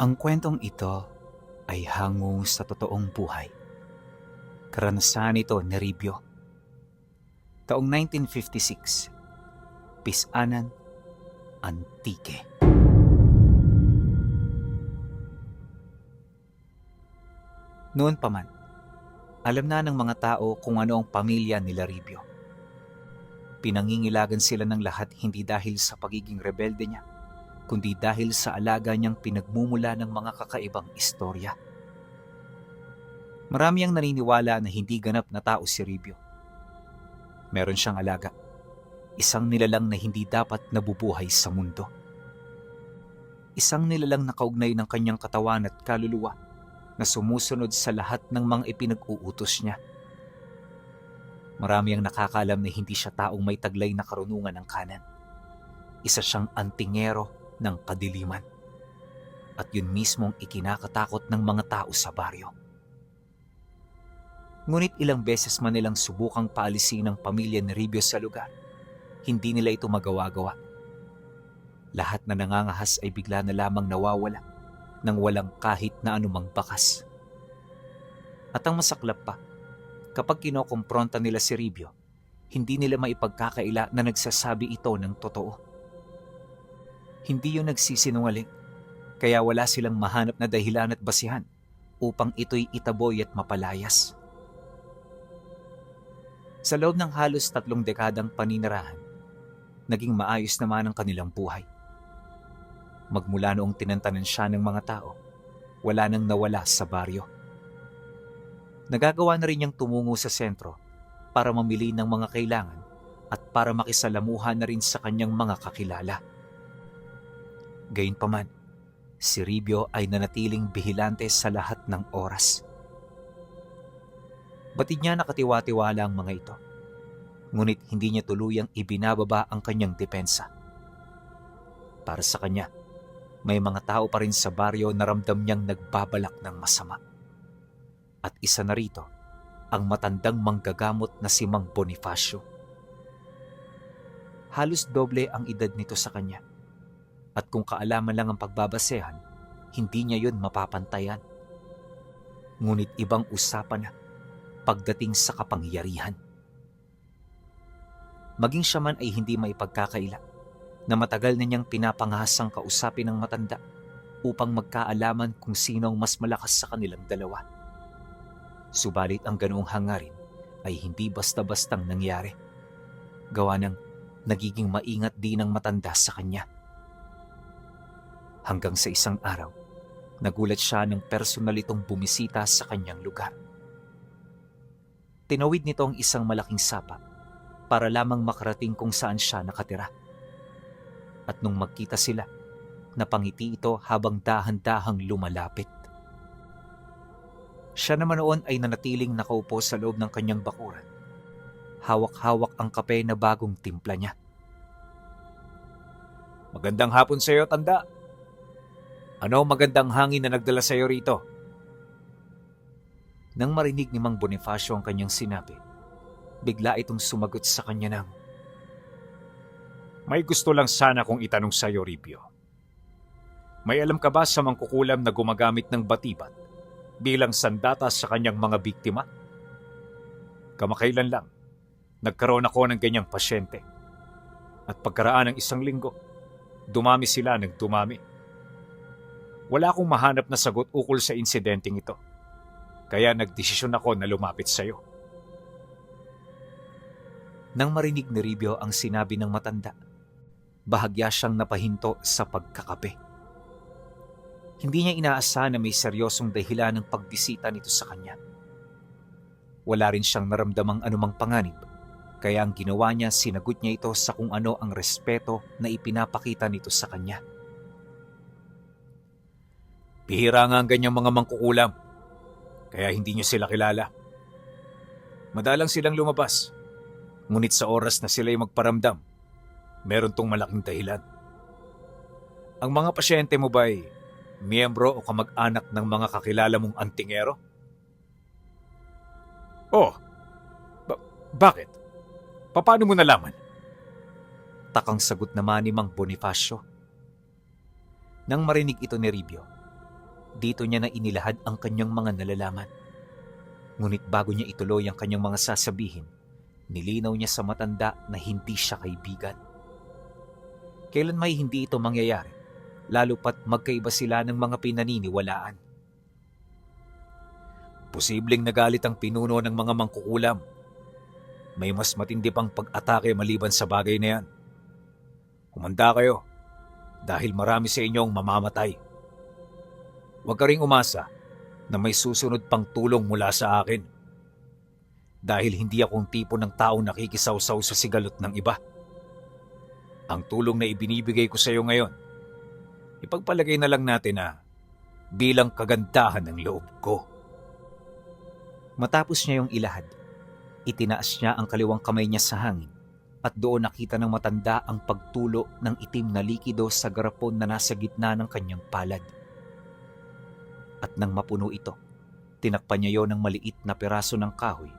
Ang kwentong ito ay hango sa totoong buhay. Karanasan ito ni Ribyo. Taong 1956, Pisanan, Antique. Noon pa man, alam na ng mga tao kung ano ang pamilya nila Ribyo. Pinangingilagan sila ng lahat hindi dahil sa pagiging rebelde niya, kundi dahil sa alaga niyang pinagmumula ng mga kakaibang istorya. Marami ang naniniwala na hindi ganap na tao si Ribyo. Meron siyang alaga, isang nilalang na hindi dapat nabubuhay sa mundo. Isang nilalang na kaugnay ng kanyang katawan at kaluluwa na sumusunod sa lahat ng mga ipinag-uutos niya. Marami ang nakakaalam na hindi siya taong may taglay na karunungan ng kanan. Isa siyang antingero ng kadiliman. At yun mismong ikinakatakot ng mga tao sa baryo. Ngunit ilang beses man nilang subukang paalisin ang pamilya ni Ribyo sa lugar, hindi nila ito magawa-gawa. Lahat na nangangahas ay bigla na lamang nawawala nang walang kahit na anumang bakas. At ang masaklap pa, kapag kinokompronta nila si Ribyo, hindi nila maipagkakaila na nagsasabi ito ng totoo. Hindi yun nagsisinungaling, kaya wala silang mahanap na dahilan at basihan upang ito'y itaboy at mapalayas. Sa loob ng halos 3 dekadang paninirahan, naging maayos naman ang kanilang buhay. Magmula noong tinantanan siya ng mga tao, wala nang nawala sa baryo. Nagagawa na rin niyang tumungo sa sentro para mamili ng mga kailangan at para makisalamuha na rin sa kanyang mga kakilala. Gayunpaman, si Ribyo ay nanatiling bihilante sa lahat ng oras. Batid niya nakatiwa-tiwala ang mga ito, ngunit hindi niya tuluyang ibinababa ang kanyang depensa. Para sa kanya, may mga tao pa rin sa baryo na ramdam niyang nagbabalak ng masama. At isa na rito, ang matandang manggagamot na si Mang Bonifacio. Halos doble ang edad nito sa kanya. At kung kaalaman lang ang pagbabasehan, hindi niya yun mapapantayan. Ngunit ibang usapan na pagdating sa kapangyarihan. Maging siya man ay hindi maipagkakaila na matagal na niyang pinapanghasang kausapin ng matanda upang magkaalaman kung sino ang mas malakas sa kanilang dalawa. Subalit ang ganoong hangarin ay hindi basta-bastang nangyari. Gawa ng nagiging maingat din ang matanda sa kanya. Hanggang sa isang araw, nagulat siya ng personal itong bumisita sa kanyang lugar. Tinawid nito ang isang malaking sapa para lamang makarating kung saan siya nakatira. At nung magkita sila, napangiti ito habang dahan-dahang lumalapit. Siya naman noon ay nanatiling nakaupo sa loob ng kanyang bakuran. Hawak-hawak ang kape na bagong timpla niya. "Magandang hapon sa iyo, tanda. Ano magandang hangin na nagdala sa iyo rito?" Nang marinig ni Mang Bonifacio ang kanyang sinabi, bigla itong sumagot sa kanya ng, "May gusto lang sana kong itanong sa iyo, Ribyo. May alam ka ba sa mangkukulam na gumagamit ng batibat bilang sandata sa kanyang mga biktima? Kamakailan lang, nagkaroon ako ng ganyang pasyente. At pagkaraan ng 1 linggo, dumami sila ng dumami. Wala akong mahanap na sagot ukol sa insidenteng ito. Kaya nagdesisyon ako na lumapit sa iyo." Nang marinig ni Ribyo ang sinabi ng matanda, bahagya siyang napahinto sa pagkakape. Hindi niya inaasahan na may seryosong dahilan ng pagbisita nito sa kanya. Wala rin siyang naramdamang anumang panganib, kaya ang ginawa niya, sinagot niya ito sa kung ano ang respeto na ipinapakita nito sa kanya. "Bihira nga ang ganyang mga mangkukulam, kaya hindi niyo sila kilala. Madalang silang lumabas, ngunit sa oras na sila'y magparamdam, meron tong malaking dahilan. Ang mga pasyente mo ba'y miyembro o kamag-anak ng mga kakilala mong antingero?" "Oh, bakit? Paano mo nalaman?" Takang sagot naman ni Mang Bonifacio. Nang marinig ito ni Ribyo, Dito niya na inilahad ang kanyang mga nalalaman. Ngunit bago niya ituloy ang kanyang mga sasabihin, nilinaw niya sa matanda na hindi siya kaibigan. Kailan may hindi ito mangyayari, lalo pat magkaiba sila ng mga pinaniniwalaan. Posibleng nagalit ang pinuno ng mga mangkukulam. May mas matindi pang pag-atake maliban sa bagay na yan. Humanda kayo dahil marami sa inyong mamamatay. Huwag ka ring umasa na may susunod pang tulong mula sa akin. Dahil hindi akong tipo ng taong nakikisawsaw sa sigalot ng iba. Ang tulong na ibinibigay ko sa iyo ngayon, ipagpalagay na lang natin na bilang kagandahan ng loob ko. Matapos niya yung ilahad, itinaas niya ang kaliwang kamay niya sa hangin at doon nakita ng matanda ang pagtulo ng itim na likido sa garapon na nasa gitna ng kanyang palad. At nang mapuno ito, tinakpan niya yon ng maliit na piraso ng kahoy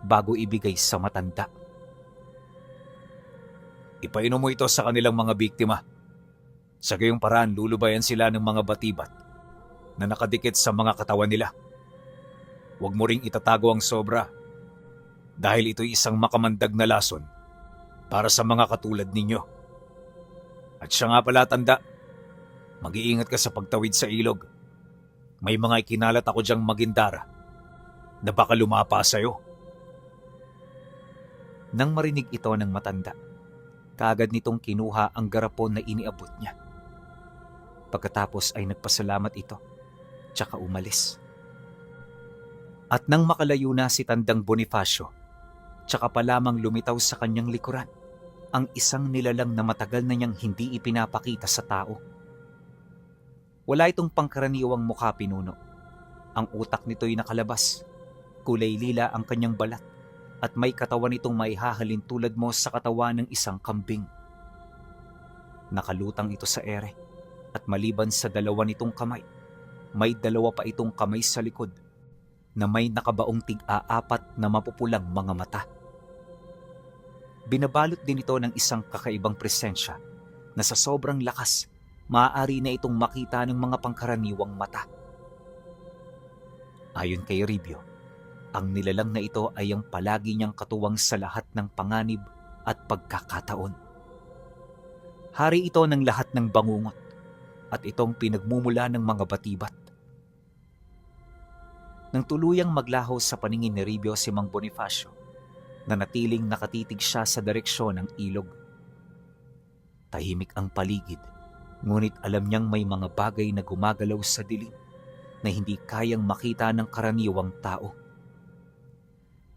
bago ibigay sa matanda. Ipainom mo ito sa kanilang mga biktima. Sa gayong paraan lulubayan sila ng mga batibat na nakadikit sa mga katawan nila. Huwag mo ring itatago ang sobra dahil ito'y isang makamandag na lason para sa mga katulad ninyo. At siya nga pala tanda, mag-iingat ka sa pagtawid sa ilog. May mga ikinalat ako diyang magindara na baka lumapa sa'yo. Nang marinig ito ng matanda, kaagad nitong kinuha ang garapon na iniabot niya. Pagkatapos ay nagpasalamat ito, tsaka umalis. At nang makalayo na si Tandang Bonifacio, tsaka pa lamang lumitaw sa kanyang likuran ang isang nilalang na matagal na niyang hindi ipinapakita sa tao. Wala itong pangkaraniwang mukha, pinuno. Ang utak nito'y nakalabas, kulay lila ang kanyang balat, at may katawan itong maihahalin tulad mo sa katawan ng isang kambing. Nakalutang ito sa ere, at maliban sa dalawa nitong kamay, may dalawa pa itong kamay sa likod na may nakabaong tig-aapat na mapupulang mga mata. Binabalot din ito ng isang kakaibang presensya na sa sobrang lakas, maaari na itong makita ng mga pangkaraniwang mata. Ayon kay Ribio, ang nilalang na ito ay ang palagi niyang katuwang sa lahat ng panganib at pagkakataon. Hari ito ng lahat ng bangungot at itong pinagmumula ng mga batibat. Nang tuluyang maglaho sa paningin ni Ribio si Mang Bonifacio, nanatiling nakatitig siya sa direksyon ng ilog. Tahimik ang paligid, ngunit alam niyang may mga bagay na gumagalaw sa dilim na hindi kayang makita ng karaniwang tao.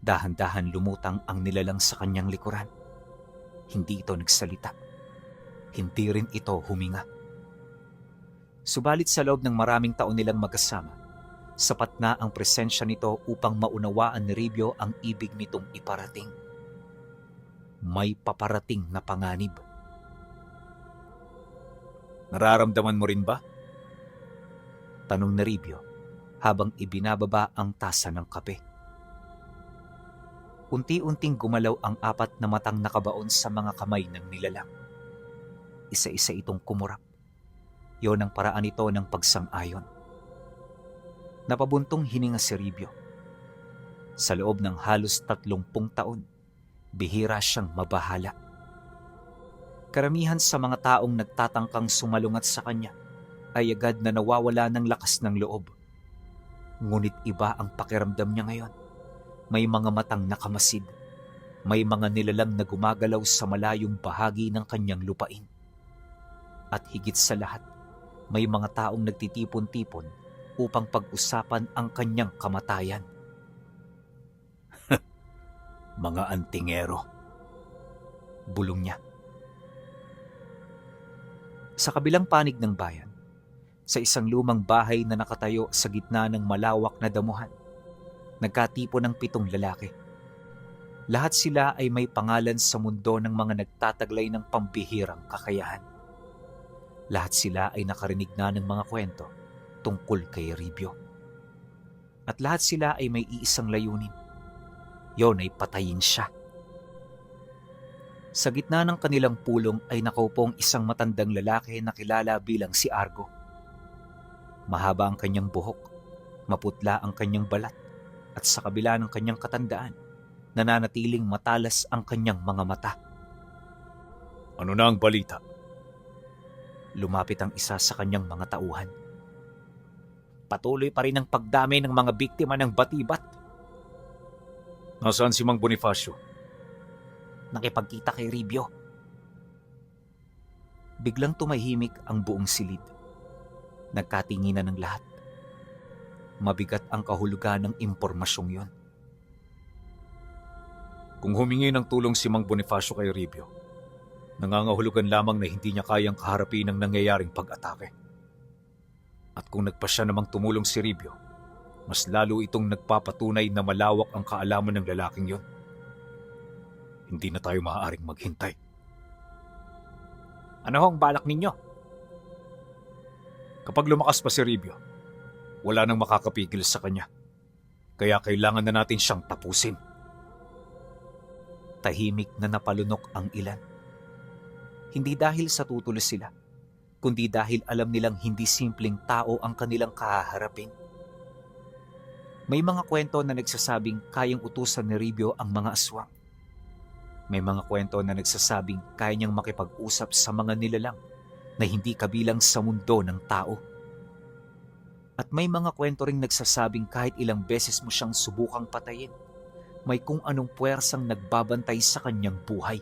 Dahan-dahan lumutang ang nilalang sa kanyang likuran. Hindi ito nagsalita. Hindi rin ito huminga. Subalit sa loob ng maraming taon nilang magkasama, sapat na ang presensya nito upang maunawaan ni Ribio ang ibig nitong iparating. May paparating na panganib. Nararamdaman mo rin ba? Tanong ni Ribio habang ibinababa ang tasa ng kape. Unti-unting gumalaw ang apat na matang nakabaon sa mga kamay ng nilalang. Isa-isa itong kumurap. Yon ang paraan ito ng pagsang-ayon. Napabuntong hininga si Ribio. Sa loob ng halos 30 taon, bihira siyang mabahala. Karamihan sa mga taong nagtatangkang sumalungat sa kanya ay agad na nawawala ng lakas ng loob. Ngunit iba ang pakiramdam niya ngayon. May mga matang nakamasid. May mga nilalang na gumagalaw sa malayong bahagi ng kanyang lupain. At higit sa lahat, may mga taong nagtitipon-tipon upang pag-usapan ang kanyang kamatayan. Mga antingero. Bulong niya. Sa kabilang panig ng bayan, sa isang lumang bahay na nakatayo sa gitna ng malawak na damuhan, nagkatipon ng 7 lalaki. Lahat sila ay may pangalan sa mundo ng mga nagtataglay ng pambihirang kakayahan. Lahat sila ay nakarinig na ng mga kwento tungkol kay Ribio. At lahat sila ay may iisang layunin. Yon ay patayin siya. Sa gitna ng kanilang pulong ay nakaupong isang matandang lalaki na kilala bilang si Argo. Mahaba ang kanyang buhok, maputla ang kanyang balat, at sa kabila ng kanyang katandaan, nananatiling matalas ang kanyang mga mata. Ano na ang balita? Lumapit ang isa sa kanyang mga tauhan. Patuloy pa rin ang pagdami ng mga biktima ng batibat. Nasaan si Mang Bonifacio? Nakipagkita kay Ribyo. Biglang tumahimik ang buong silid. Nagkatinginan ng lahat. Mabigat ang kahulugan ng impormasyong yon. Kung humingi ng tulong si Mang Bonifacio kay Ribio, nangangahulugan lamang na hindi niya kayang kaharapin ang nangyayaring pag-atake. At kung nagpasya namang tumulong si Ribio, mas lalo itong nagpapatunay na malawak ang kaalaman ng lalaking yon. Hindi na tayo maaaring maghintay. Ano hong balak ninyo? Kapag lumakas pa si Ribio, wala nang makakapigil sa kanya. Kaya kailangan na natin siyang tapusin. Tahimik na napalunok ang ilan. Hindi dahil sa tutulos sila, kundi dahil alam nilang hindi simpleng tao ang kanilang kahaharapin. May mga kwento na nagsasabing kayang utusan ni Ribio ang mga aswang. May mga kwento na nagsasabing kaya niyang makipag-usap sa mga nilalang na hindi kabilang sa mundo ng tao. At may mga kwento ring nagsasabing kahit ilang beses mo siyang subukang patayin, may kung anong puwersang nagbabantay sa kanyang buhay.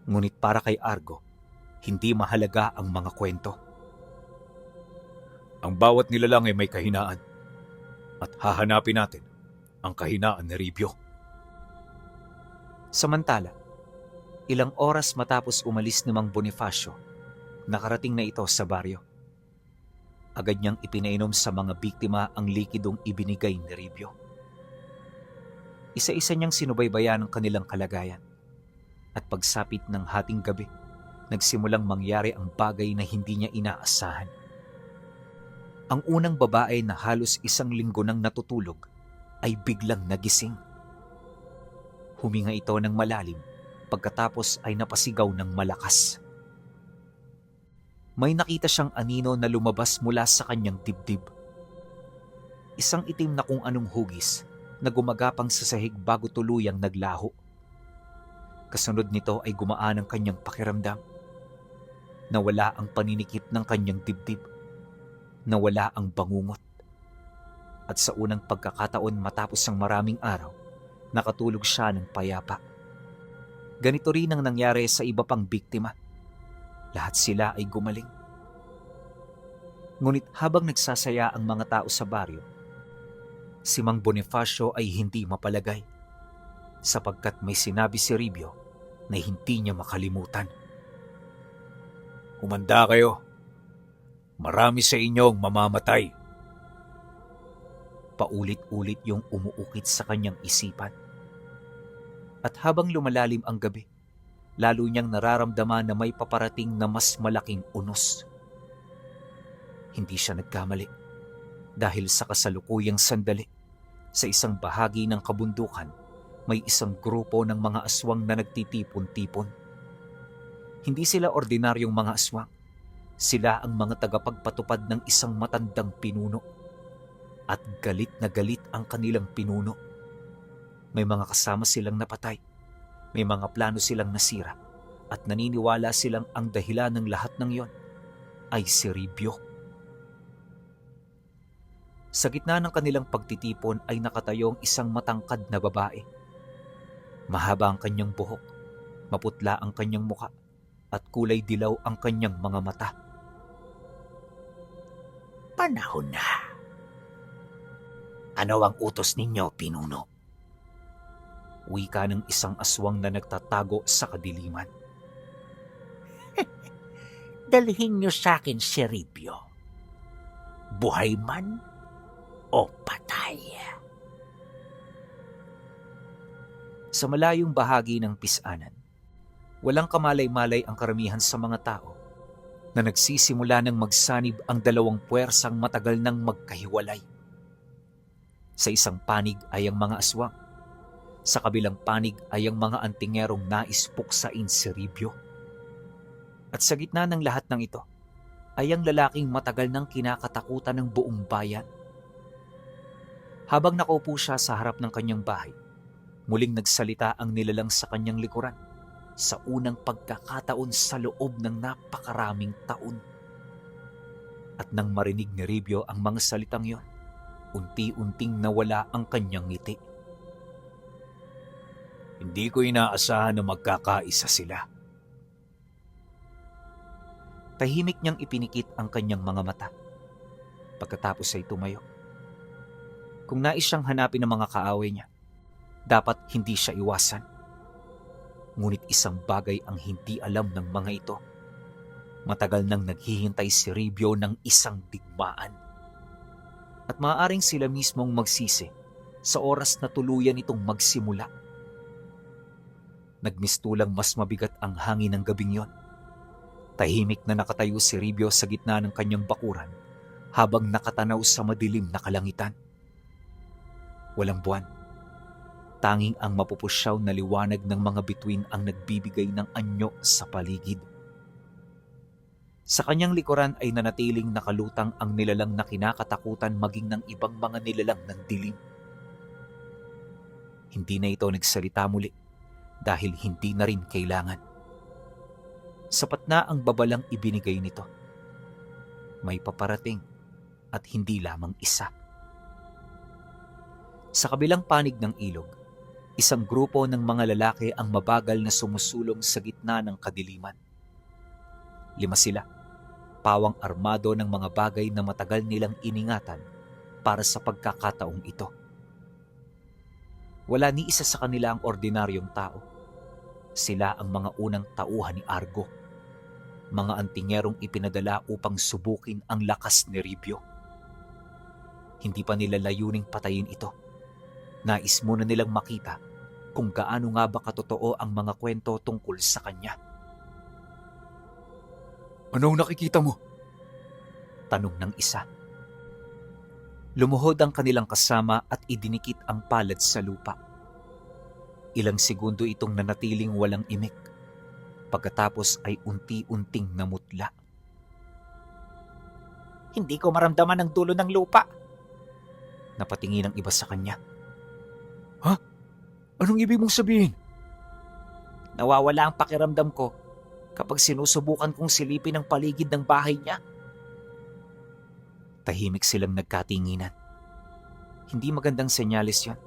Ngunit para kay Argo, hindi mahalaga ang mga kwento. Ang bawat nilalang ay may kahinaan. At hahanapin natin ang kahinaan ni Ribio. Samantala, ilang oras matapos umalis ni Mang Bonifacio, nakarating na ito sa baryo. Agad niyang ipinainom sa mga biktima ang likidong ibinigay ni Ribio. Isa-isa niyang sinubaybayan ang kanilang kalagayan. At pagsapit ng hating gabi, nagsimulang mangyari ang bagay na hindi niya inaasahan. Ang unang babae na halos 1 linggo nang natutulog ay biglang nagising. Huminga ito ng malalim, pagkatapos ay napasigaw ng malakas. May nakita siyang anino na lumabas mula sa kanyang dibdib. Isang itim na kung anong hugis na gumagapang sa sahig bago tuluyang naglaho. Kasunod nito ay gumaan ang kanyang pakiramdam. Nawala ang paninikip ng kanyang dibdib. Nawala ang bangungot. At sa unang pagkakataon matapos ang maraming araw, nakatulog siya ng payapa. Ganito rin ang nangyari sa iba pang biktima. Lahat sila ay gumaling. Ngunit habang nagsasaya ang mga tao sa baryo, si Mang Bonifacio ay hindi mapalagay sapagkat may sinabi si Ribio na hindi niya makalimutan. Humanda kayo. Marami sa inyong mamamatay. Paulit-ulit yung umuukit sa kanyang isipan. At habang lumalalim ang gabi, lalo niyang nararamdaman na may paparating na mas malaking unos. Hindi siya nagkamali dahil sa kasalukuyang sandali, sa isang bahagi ng kabundukan, may isang grupo ng mga aswang na nagtitipon-tipon. Hindi sila ordinaryong mga aswang. Sila ang mga tagapagpatupad ng isang matandang pinuno. At galit na galit ang kanilang pinuno. May mga kasama silang napatay. May mga plano silang nasira. At naniniwala silang ang dahilan ng lahat ng yon ay si Ribio. Sa gitna ng kanilang pagtitipon ay nakatayong isang matangkad na babae. Mahaba ang kanyang buhok, maputla ang kanyang muka, at kulay dilaw ang kanyang mga mata. Panahon na. Ano ang utos ninyo, pinuno? Wika ng isang aswang na nagtatago sa kadiliman. Dalhin niyo sa akin si Ribio. Buhay man o patay. Sa malayong bahagi ng pisanan, walang kamalay-malay ang karamihan sa mga tao na nagsisimula ng magsanib ang dalawang puwersang matagal nang magkahiwalay. Sa isang panig ay ang mga aswang. Sa kabilang panig ay ang mga antingerong nais puksain si Ribio. At sa gitna ng lahat ng ito, ay ang lalaking matagal nang kinakatakutan ng buong bayan. Habang nakaupo siya sa harap ng kanyang bahay, muling nagsalita ang nilalang sa kanyang likuran sa unang pagkakataon sa loob ng napakaraming taon. At nang marinig ni Ribyo ang mga salitang yon, unti-unting nawala ang kanyang ngiti. Hindi ko inaasahan na magkakaisa sila. Tahimik niyang ipinikit ang kanyang mga mata. Pagkatapos ay tumayo. Kung nais siyang hanapin ng mga kaaway niya, dapat hindi siya iwasan. Ngunit isang bagay ang hindi alam ng mga ito. Matagal nang naghihintay si Ribyo ng isang digmaan. At maaaring sila mismong magsisi sa oras na tuluyan itong magsimula. Nagmistulang mas mabigat ang hangin ng gabing yon. Tahimik na nakatayo si Ribyo sa gitna ng kanyang bakuran habang nakatanaw sa madilim na kalangitan. Walang buwan. Tanging ang mapupusyaw na liwanag ng mga bituin ang nagbibigay ng anyo sa paligid. Sa kanyang likuran ay nanatiling nakalutang ang nilalang na kinakatakutan maging ng ibang mga nilalang ng dilim. Hindi na ito nagsalita muli dahil hindi na rin kailangan. Sapat na ang babalang ibinigay nito. May paparating at hindi lamang isa. Sa kabilang panig ng ilog, isang grupo ng mga lalaki ang mabagal na sumusulong sa gitna ng kadiliman. 5 sila, pawang armado ng mga bagay na matagal nilang iningatan para sa pagkakataong ito. Wala ni isa sa kanila ang ordinaryong tao. Sila ang mga unang tauhan ni Argo, mga antingerong ipinadala upang subukin ang lakas ni Ribyo. Hindi pa nila layuning patayin ito. Nais muna nilang makita kung gaano nga ba katotoo ang mga kwento tungkol sa kanya. Anong nakikita mo? Tanong ng isa. Lumuhod ang kanilang kasama at idinikit ang palad sa lupa. Ilang segundo itong nanatiling walang imik. Pagkatapos ay unti-unting namutla. Hindi ko maramdaman ang dulo ng lupa. Napatingin ang iba sa kanya. Ha? Anong ibig mong sabihin? Nawawala ang pakiramdam ko kapag sinusubukan kong silipin ang paligid ng bahay niya. Tahimik silang nagkatinginan. Hindi magandang senyales yon.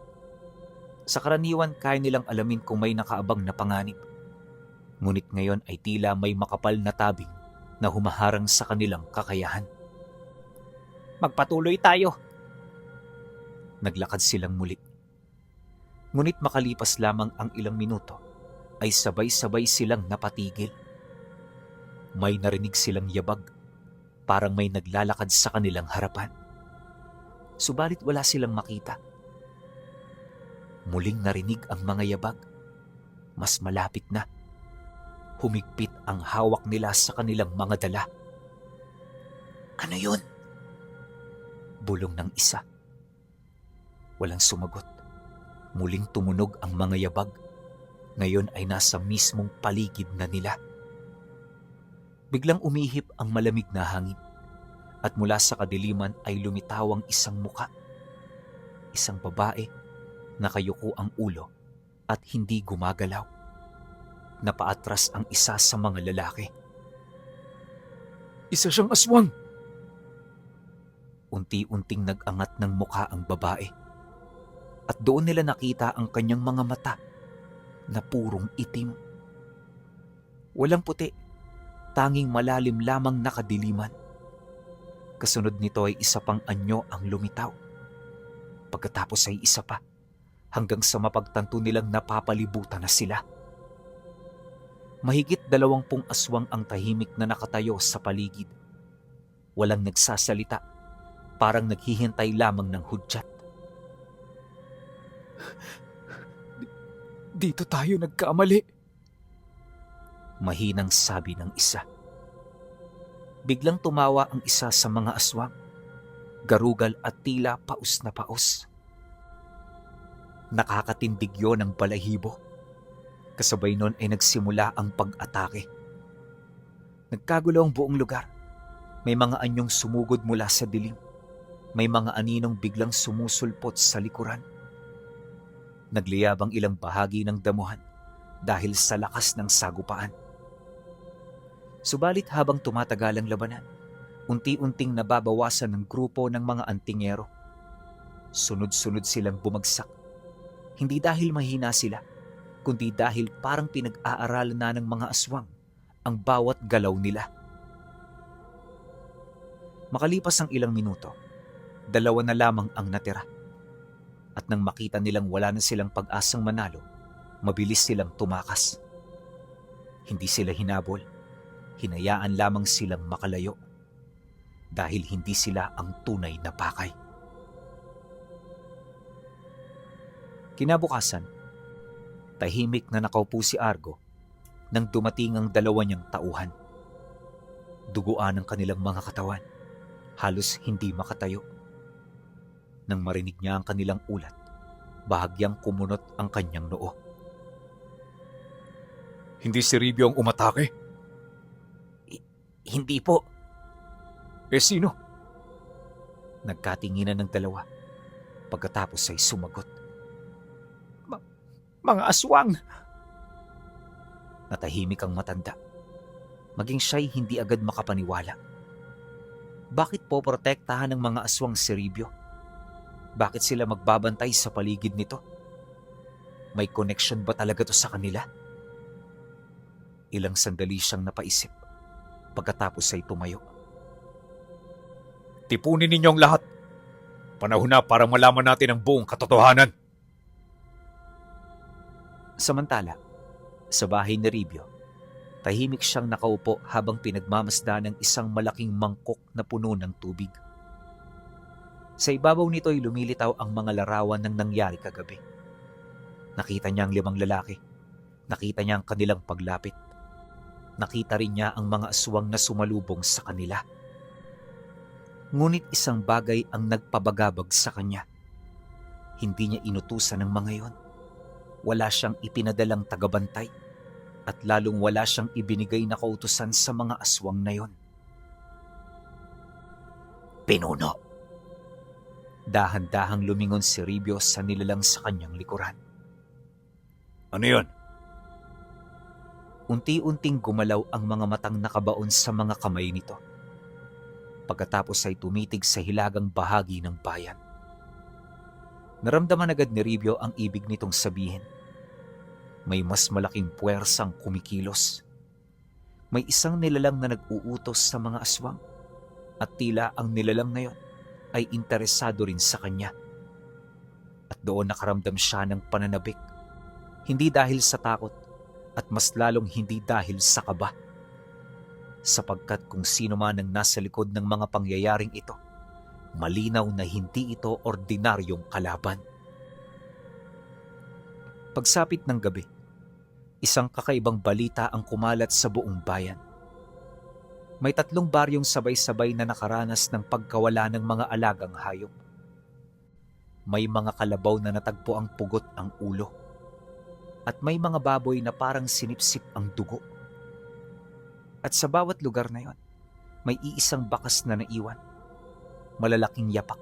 Sa karaniwan, kaya nilang alamin kung may nakaabang na panganib. Ngunit ngayon ay tila may makapal na tabing na humaharang sa kanilang kakayahan. Magpatuloy tayo. Naglakad silang muli. Ngunit makalipas lamang ang ilang minuto, ay sabay-sabay silang napatigil. May narinig silang yabag, parang may naglalakad sa kanilang harapan. Subalit wala silang makita. Muling narinig ang mga yabag. Mas malapit na. Humigpit ang hawak nila sa kanilang mga dala. Ano yun? Bulong ng isa. Walang sumagot. Muling tumunog ang mga yabag. Ngayon ay nasa mismong paligid na nila. Biglang umihip ang malamig na hangin at mula sa kadiliman ay lumitaw ang isang muka. Isang babae, nakayuko ang ulo at hindi gumagalaw. Napaatras ang isa sa mga lalaki. Isa siyang aswang! Unti-unting nag-angat ng mukha ang babae. At doon nila nakita ang kanyang mga mata na purong itim. Walang puti, tanging malalim lamang na kadiliman. Kasunod nito ay isa pang anyo ang lumitaw. Pagkatapos ay isa pa, hanggang sa mapagtanto nilang napapalibutan na sila. Mahigit 20 aswang ang tahimik na nakatayo sa paligid. Walang nagsasalita, parang naghihintay lamang ng hudyat. Dito tayo nagkamali. Mahinang sabi ng isa. Biglang tumawa ang isa sa mga aswang. Garugal at tila paus na paus. Nakakatindig yon ng balahibo. Kasabay nun ay nagsimula ang pag-atake. Nagkagulo ang buong lugar. May mga anyong sumugod mula sa dilim. May mga aninong biglang sumusulpot sa likuran. Nagliyab ang ilang bahagi ng damuhan dahil sa lakas ng sagupaan. Subalit habang tumatagal ang labanan, unti-unting nababawasan ng grupo ng mga antingero. Sunod-sunod silang bumagsak. Hindi dahil mahina sila, kundi dahil parang pinag-aaralan na ng mga aswang ang bawat galaw nila. Makalipas ang ilang minuto, 2 na lamang ang natira. At nang makita nilang wala na silang pag-asang manalo, mabilis silang tumakas. Hindi sila hinabol, hinayaan lamang silang makalayo dahil hindi sila ang tunay na pakay. Kinabukasan, tahimik na nakaupo si Argo nang dumating ang 2 niyang tauhan. Duguan ang kanilang mga katawan, halos hindi makatayo. Nang marinig niya ang kanilang ulat, bahagyang kumunot ang kanyang noo. Hindi si Ribio ang umatake? Hindi po. Sino? Nagkatinginan ng 2, pagkatapos ay sumagot. Mga aswang! Natahimik ang matanda. Maging siya'y hindi agad makapaniwala. Bakit po protektahan ng mga aswang si Ribio? Bakit sila magbabantay sa paligid nito? May connection ba talaga to sa kanila? Ilang sandali siyang napaisip. Pagkatapos ay tumayo. Tipunin ninyong lahat. Panahon na para malaman natin ang buong katotohanan. Samantala, sa bahay ni Ribio, tahimik siyang nakaupo habang pinagmamasdan ng isang malaking mangkok na puno ng tubig. Sa ibabaw nito ay lumilitaw ang mga larawan ng nangyari kagabi. Nakita niya ang 5 lalaki. Nakita niya ang kanilang paglapit. Nakita rin niya ang mga aswang na sumalubong sa kanila. Ngunit isang bagay ang nagpabagabag sa kanya. Hindi niya inutusan ng mga yon. Wala siyang ipinadalang tagabantay at lalong wala siyang ibinigay na kautusan sa mga aswang na yon. Pinuno. Dahan-dahang lumingon si Ribio sa nilalang sa kanyang likuran. Ano yon? Unti-unting gumalaw ang mga matang nakabaon sa mga kamay nito. Pagkatapos ay tumitig sa hilagang bahagi ng bayan. Naramdaman agad ni Ribio ang ibig nitong sabihin. May mas malaking puwersang kumikilos. May isang nilalang na nag-uutos sa mga aswang at tila ang nilalang na yon ay interesado rin sa kanya. At doon nakaramdam siya ng pananabik, hindi dahil sa takot at mas lalong hindi dahil sa kaba. Sapagkat kung sino man ang nasa likod ng mga pangyayaring ito, malinaw na hindi ito ordinaryong kalaban. Pagsapit ng gabi, isang kakaibang balita ang kumalat sa buong bayan. May 3 baryong sabay-sabay na nakaranas ng pagkawala ng mga alagang hayop. May mga kalabaw na natagpo ang pugot ang ulo. At may mga baboy na parang sinipsip ang dugo. At sa bawat lugar na yon, may iisang bakas na naiwan. Malalaking yapak,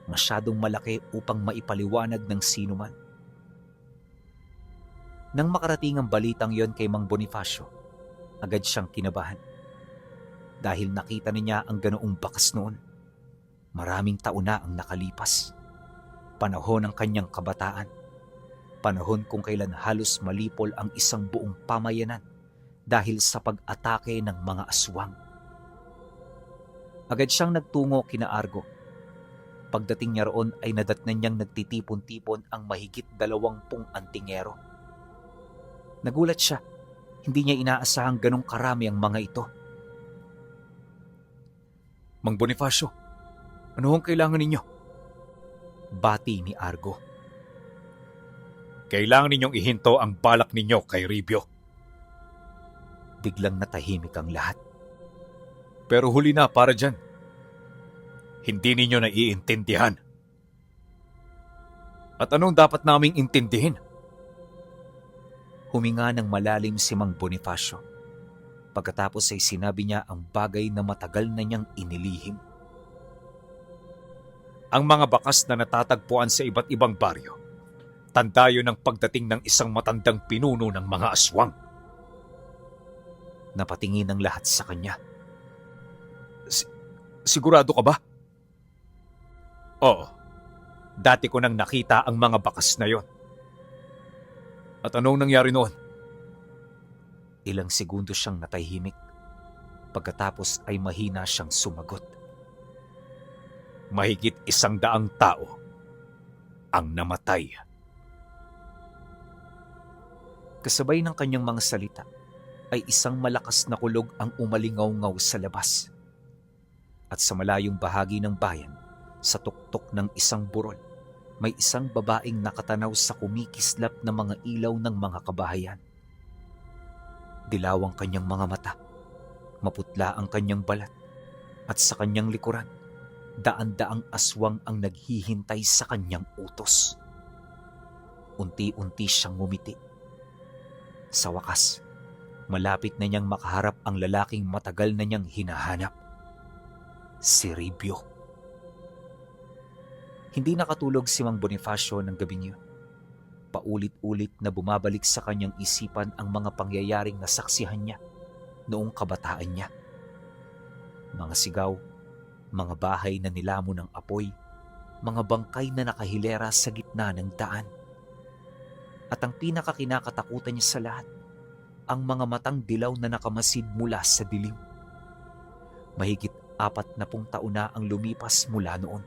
masyadong malaki upang maipaliwanag ng sino man. Nang makarating ang balitang yon kay Mang Bonifacio, agad siyang kinabahan. Dahil nakita niya ang ganoong bakas noon. Maraming taon na ang nakalipas. Panahon ng kanyang kabataan. Panahon kung kailan halos malipol ang isang buong pamayanan dahil sa pag-atake ng mga aswang. Agad siyang nagtungo kina Argo. Pagdating niya roon ay nadatnan niyang nagtitipon-tipon ang mahigit 20 antingero. Nagulat siya. Hindi niya inaasahang ganong karami ang mga ito. Mang Bonifacio, ano ang kailangan ninyo? Bati ni Argo. Kailangan ninyong ihinto ang balak ninyo kay Ribio. Biglang natahimik ang lahat. Pero huli na para dyan. Hindi ninyo naiintindihan. At anong dapat naming intindihin? Huminga ng malalim si Mang Bonifacio. Pagkatapos ay sinabi niya ang bagay na matagal na niyang inilihim. Ang mga bakas na natatagpuan sa iba't ibang baryo, tanda yun ng pagdating ng isang matandang pinuno ng mga aswang. Napatingin ang lahat sa kanya. Sigurado ka ba? Oo. Dati ko nang nakita ang mga bakas na yon. At anong nangyari noon? Ilang segundo siyang natahimik. Pagkatapos ay mahina siyang sumagot. Mahigit 100 tao ang namatay. Kasabay ng kanyang mga salita ay isang malakas na kulog ang umalingaw-ngaw sa labas. At sa malayong bahagi ng bayan, sa tuktok ng isang burol, may isang babaeng nakatanaw sa kumikislap na mga ilaw ng mga kabahayan. Dilaw ang kanyang mga mata, maputla ang kanyang balat, at sa kanyang likuran, daan-daang aswang ang naghihintay sa kanyang utos. Unti-unti siyang ngumiti. Sa wakas, malapit na niyang makaharap ang lalaking matagal na niyang hinahanap. Si Ribyo. Hindi nakatulog si Mang Bonifacio ng gabing iyon. Paulit-ulit na bumabalik sa kanyang isipan ang mga pangyayaring nasaksihan niya noong kabataan niya. Mga sigaw, mga bahay na nilamon ng apoy, mga bangkay na nakahilera sa gitna ng daan. At ang pinakakinakatakutan niya sa lahat, ang mga matang dilaw na nakamasid mula sa dilim. Mahigit 40 taon na ang lumipas mula noon.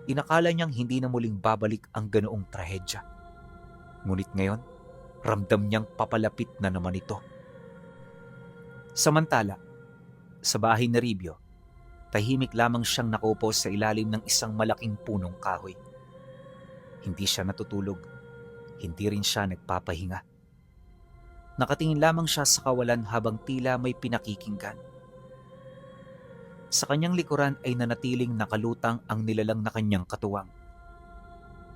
Inakala niyang hindi na muling babalik ang ganoong trahedya. Ngunit ngayon, ramdam niyang papalapit na naman ito. Samantala, sa bahay ni Ribyo, tahimik lamang siyang nakaupo sa ilalim ng isang malaking punong kahoy. Hindi siya natutulog, hindi rin siya nagpapahinga. Nakatingin lamang siya sa kawalan habang tila may pinakikinggan. Sa kanyang likuran ay nanatiling nakalutang ang nilalang na kanyang katuwang.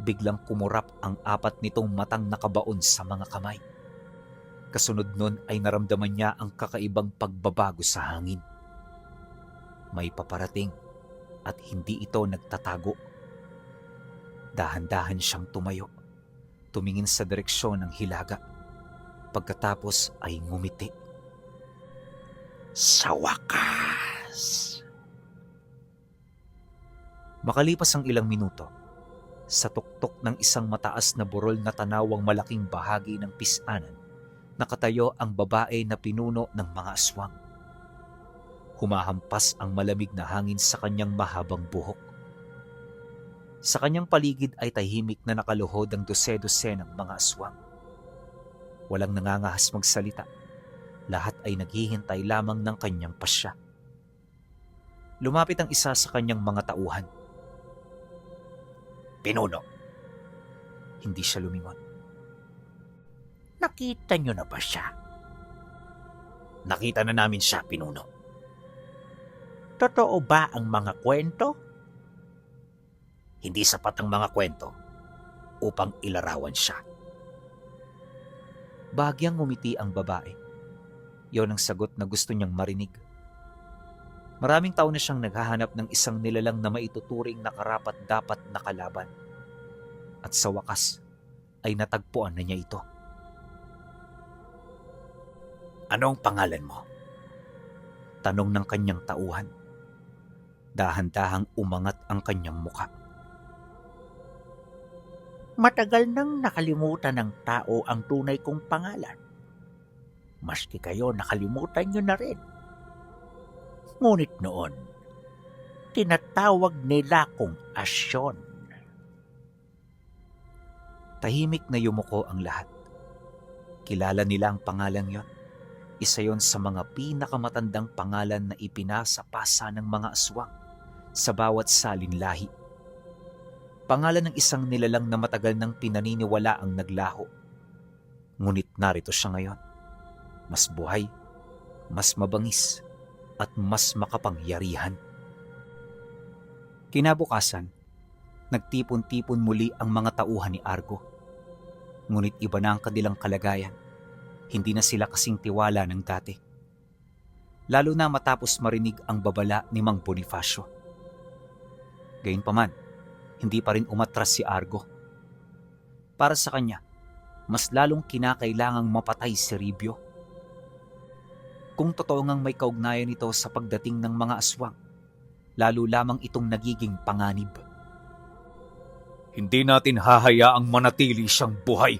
Biglang kumurap ang 4 nitong matang nakabaon sa mga kamay. Kasunod nun ay naramdaman niya ang kakaibang pagbabago sa hangin. May paparating at hindi ito nagtatago. Dahan-dahan siyang tumayo, tumingin sa direksyon ng hilaga. Pagkatapos ay ngumiti. Sa wakas! Makalipas ang ilang minuto, sa tuktok ng isang mataas na burol na tanawang malaking bahagi ng pisanan, nakatayo ang babae na pinuno ng mga aswang. Humahampas ang malamig na hangin sa kanyang mahabang buhok. Sa kanyang paligid ay tahimik na nakaluhod ang dose-dose ng mga aswang. Walang nangangahas magsalita. Lahat ay naghihintay lamang ng kanyang pasya. Lumapit ang isa sa kanyang mga tauhan. Pinuno, Hindi siya lumingon. nakita niyo na ba siya? Nakita na namin siya, Pinuno. Totoo ba ang mga kwento? Hindi sapat ang mga kwento upang ilarawan siya. Bahagyang ngumiti ang babae. Yon ang sagot na gusto niyang marinig. Maraming taon na siyang naghahanap ng isang nilalang na maituturing na karapat-dapat na kalaban. At sa wakas, ay natagpuan na niya ito. Anong pangalan mo? Tanong ng kanyang tauhan. Dahan-dahang umangat ang kanyang muka. Matagal nang nakalimutan ng tao ang tunay kong pangalan. Maski kayo nakalimutan nyo na rin. Ngunit noon, tinatawag nila kong Asyon. Tahimik na yumuko ang lahat. Kilala nila ang pangalang yon. Isa yon sa mga pinakamatandang pangalan na ipinasa-pasa ng mga aswang sa bawat salinlahi. Pangalan ng isang nilalang na matagal nang pinaniniwala ang naglaho. Ngunit narito siya ngayon. Mas buhay, mas mabangis, at mas makapangyarihan. Kinabukasan, nagtipon-tipon muli ang mga tauhan ni Argo. Ngunit iba na ang kanilang kalagayan. Hindi na sila kasing tiwala ng dati. Lalo na matapos marinig ang babala ni Mang Bonifacio. Gayunpaman, hindi pa rin umatras si Argo. Para sa kanya, mas lalong kinakailangang mapatay si Ribio. Kung totoo ngang may kaugnayan ito sa pagdating ng mga aswang, lalo lamang itong nagiging panganib. Hindi natin hahayaang manatili siyang buhay.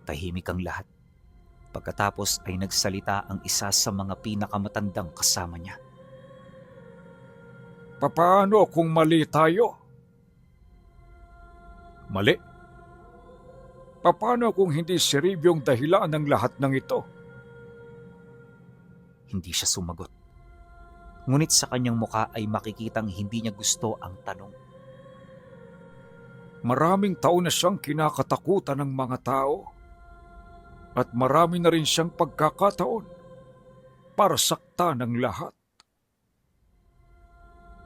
Tahimik ang lahat. Pagkatapos ay nagsalita ang isa sa mga pinakamatandang kasama niya. Papaano kung mali tayo? Mali? Papaano kung hindi si Ribio ang dahilan ng lahat ng ito? Hindi siya sumagot. Ngunit sa kanyang muka ay makikitang hindi niya gusto ang tanong. Maraming taon na siyang kinakatakutan ng mga tao. At marami na rin siyang pagkakataon para sakta ng lahat.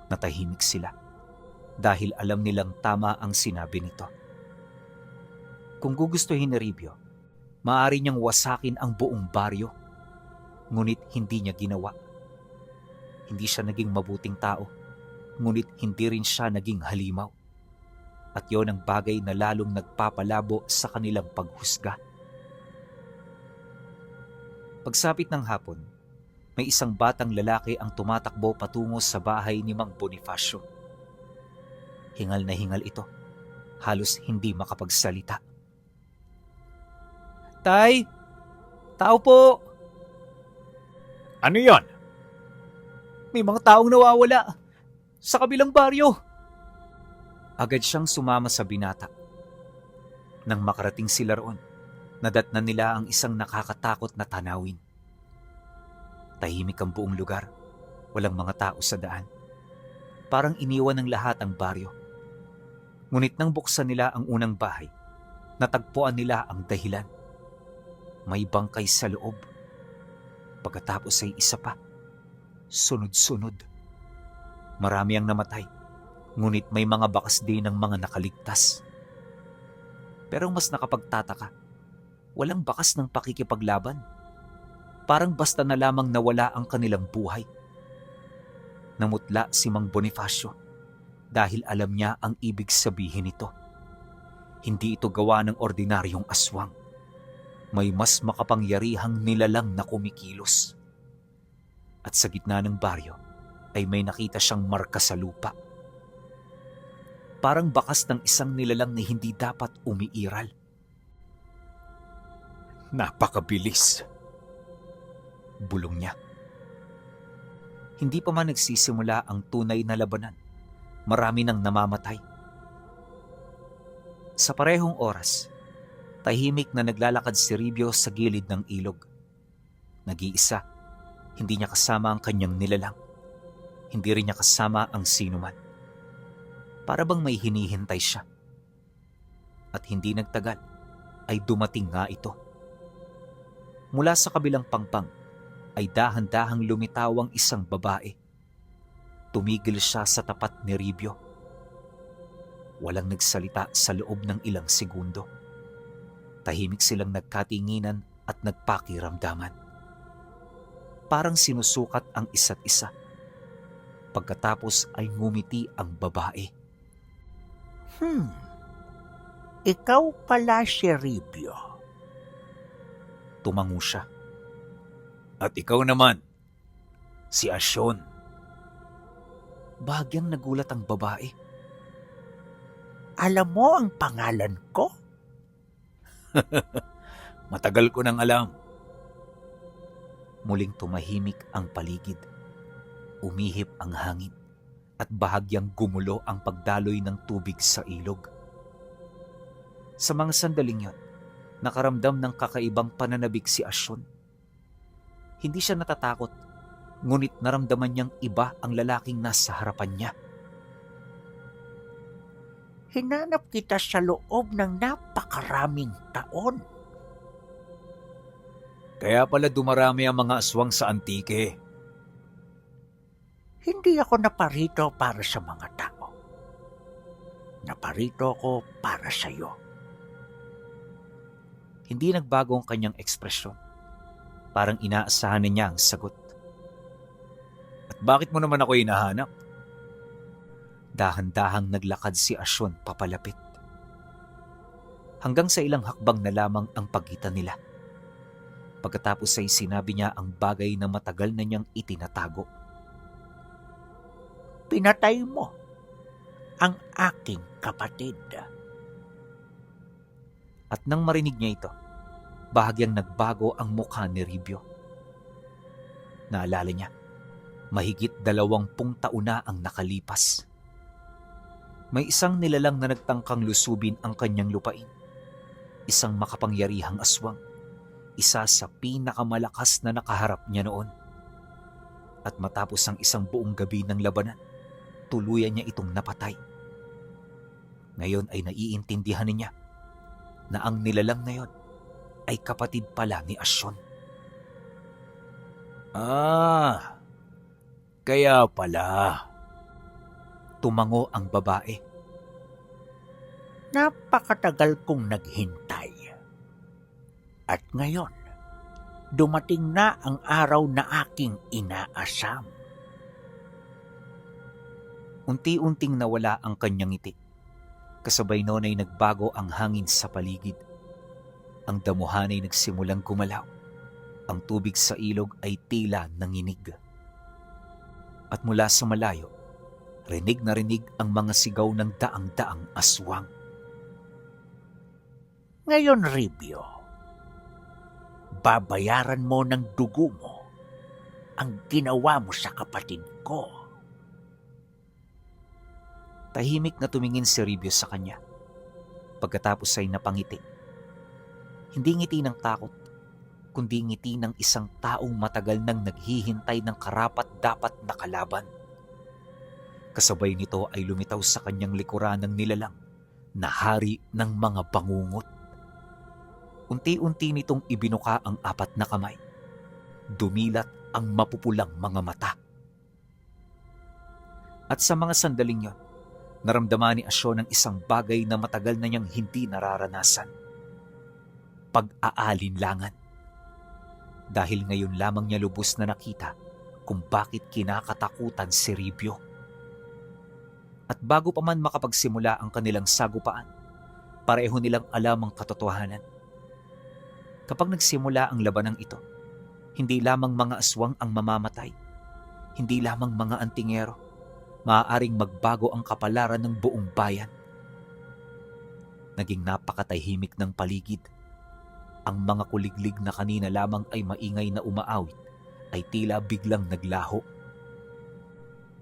Natahimik sila dahil alam nilang tama ang sinabi nito. Kung gugustuhin ni Ribio, maaari niyang wasakin ang buong baryo. Ngunit hindi niya ginawa. Hindi siya naging mabuting tao, ngunit hindi rin siya naging halimaw. At yon ang bagay na lalong nagpapalabo sa kanilang paghusga. Pagsapit ng hapon, may isang batang lalaki ang tumatakbo patungo sa bahay ni Mang Bonifacio. Hingal na hingal ito, halos hindi makapagsalita. Tay! Tao po! Ano yan? May mga taong nawawala sa kabilang baryo. Agad siyang sumama sa binata. Nang makarating sila roon, nadatnan nila ang isang nakakatakot na tanawin. Tahimik ang buong lugar. Walang mga tao sa daan. Parang iniwan ng lahat ang baryo. Ngunit nang buksan nila ang unang bahay, natagpuan nila ang dahilan. May bangkay sa loob. Pagkatapos ay isa pa. Sunod-sunod. Marami ang namatay. Ngunit may mga bakas din ng mga nakaligtas. Pero mas nakapagtataka, walang bakas ng pakikipaglaban. Parang basta na lamang nawala ang kanilang buhay. Namutla si Mang Bonifacio dahil alam niya ang ibig sabihin nito. Hindi ito gawa ng ordinaryong aswang. May mas makapangyarihang nilalang na kumikilos. At sa gitna ng baryo ay may nakita siyang marka sa lupa. Parang bakas ng isang nilalang na hindi dapat umiiral. Napakabilis. Bulong niya. Hindi pa man nagsisimula ang tunay na labanan. Marami nang namamatay. Sa parehong oras, tahimik na naglalakad si Ribio sa gilid ng ilog. Nag-iisa, hindi niya kasama ang kanyang nilalang. Hindi rin niya kasama ang sinuman. Para bang may hinihintay siya. At hindi nagtagal, ay dumating nga ito. Mula sa kabilang pangpang, ay dahan-dahang lumitaw ang isang babae. Tumigil siya sa tapat ni Ribio. Walang nagsalita sa loob ng ilang segundo. Tahimik silang nagkatinginan at nagpakiramdaman. Parang sinusukat ang isa't isa. Pagkatapos ay ngumiti ang babae. Ikaw pala si Ribio. Tumango siya. At ikaw naman, si Asyon. Bahagyang nagulat ang babae. Alam mo ang pangalan ko? Matagal ko nang alam. Muling tumahimik ang paligid. Umihip ang hangin at bahagyang gumulo ang pagdaloy ng tubig sa ilog. Sa mga sandaling yon, nakaramdam ng kakaibang pananabik si Asyon. Hindi siya natatakot, ngunit naramdaman niyang iba ang lalaking nasa harapan niya. Hinanap kita sa loob ng napakaraming taon. Kaya pala dumarami ang mga aswang sa Antique. Hindi ako naparito para sa mga tao. Naparito ako para sa iyo. Hindi nagbago ang kanyang ekspresyon. Parang inaasahan na niya ang sagot. At bakit mo naman ako hinahanap? Dahan-dahang naglakad si Asyon papalapit. Hanggang sa ilang hakbang na lamang ang pagitan nila. Pagkatapos ay sinabi niya ang bagay na matagal na niyang itinatago. Pinatay mo ang aking kapatid. At nang marinig niya ito, bahagyang nagbago ang mukha ni Ribyo. Naalala niya, mahigit 20 taon na ang nakalipas. May isang nilalang na nagtangkang lusubin ang kanyang lupain. Isang makapangyarihang aswang, isa sa pinakamalakas na nakaharap niya noon. At matapos ang isang buong gabi ng labanan, tuluyan niya itong napatay. Ngayon ay naiintindihan niya na ang nilalang na yon ay kapatid pala ni Asyon. Kaya pala. Tumango ang babae. Napakatagal kong naghintay. At ngayon, dumating na ang araw na aking inaasam. Unti-unting nawala ang kanyang ngiti. Kasabay noon ay nagbago ang hangin sa paligid. Ang damuhan ay nagsimulang gumalaw. Ang tubig sa ilog ay tila nanginig. At mula sa malayo, rinig na rinig ang mga sigaw ng daang-daang aswang. Ngayon, Ribyo, babayaran mo ng dugo mo ang ginawa mo sa kapatid ko. Tahimik na tumingin si Ribyo sa kanya. Pagkatapos ay napangiti. Hindi ngiti ng takot, kundi ngiti ng isang taong matagal nang naghihintay ng karapat-dapat na kalaban. Kasabay nito ay lumitaw sa kanyang likuran ng nilalang na hari ng mga bangungot. Unti-unti nitong ibinuka ang 4 na kamay. Dumilat ang mapupulang mga mata. At sa mga sandaling yon, naramdaman ni Asyon ang isang bagay na matagal na niyang hindi nararanasan. Pag-aalinlangan. Dahil ngayon lamang niya lubos na nakita kung bakit kinakatakutan si Ribyo. At bago pa man makapagsimula ang kanilang sagupaan, pareho nilang alam ang katotohanan. Kapag nagsimula ang labanang ito, hindi lamang mga aswang ang mamamatay, hindi lamang mga antingero, maaaring magbago ang kapalaran ng buong bayan. Naging napakatahimik ng paligid. Ang mga kuliglig na kanina lamang ay maingay na umaawit ay tila biglang naglaho.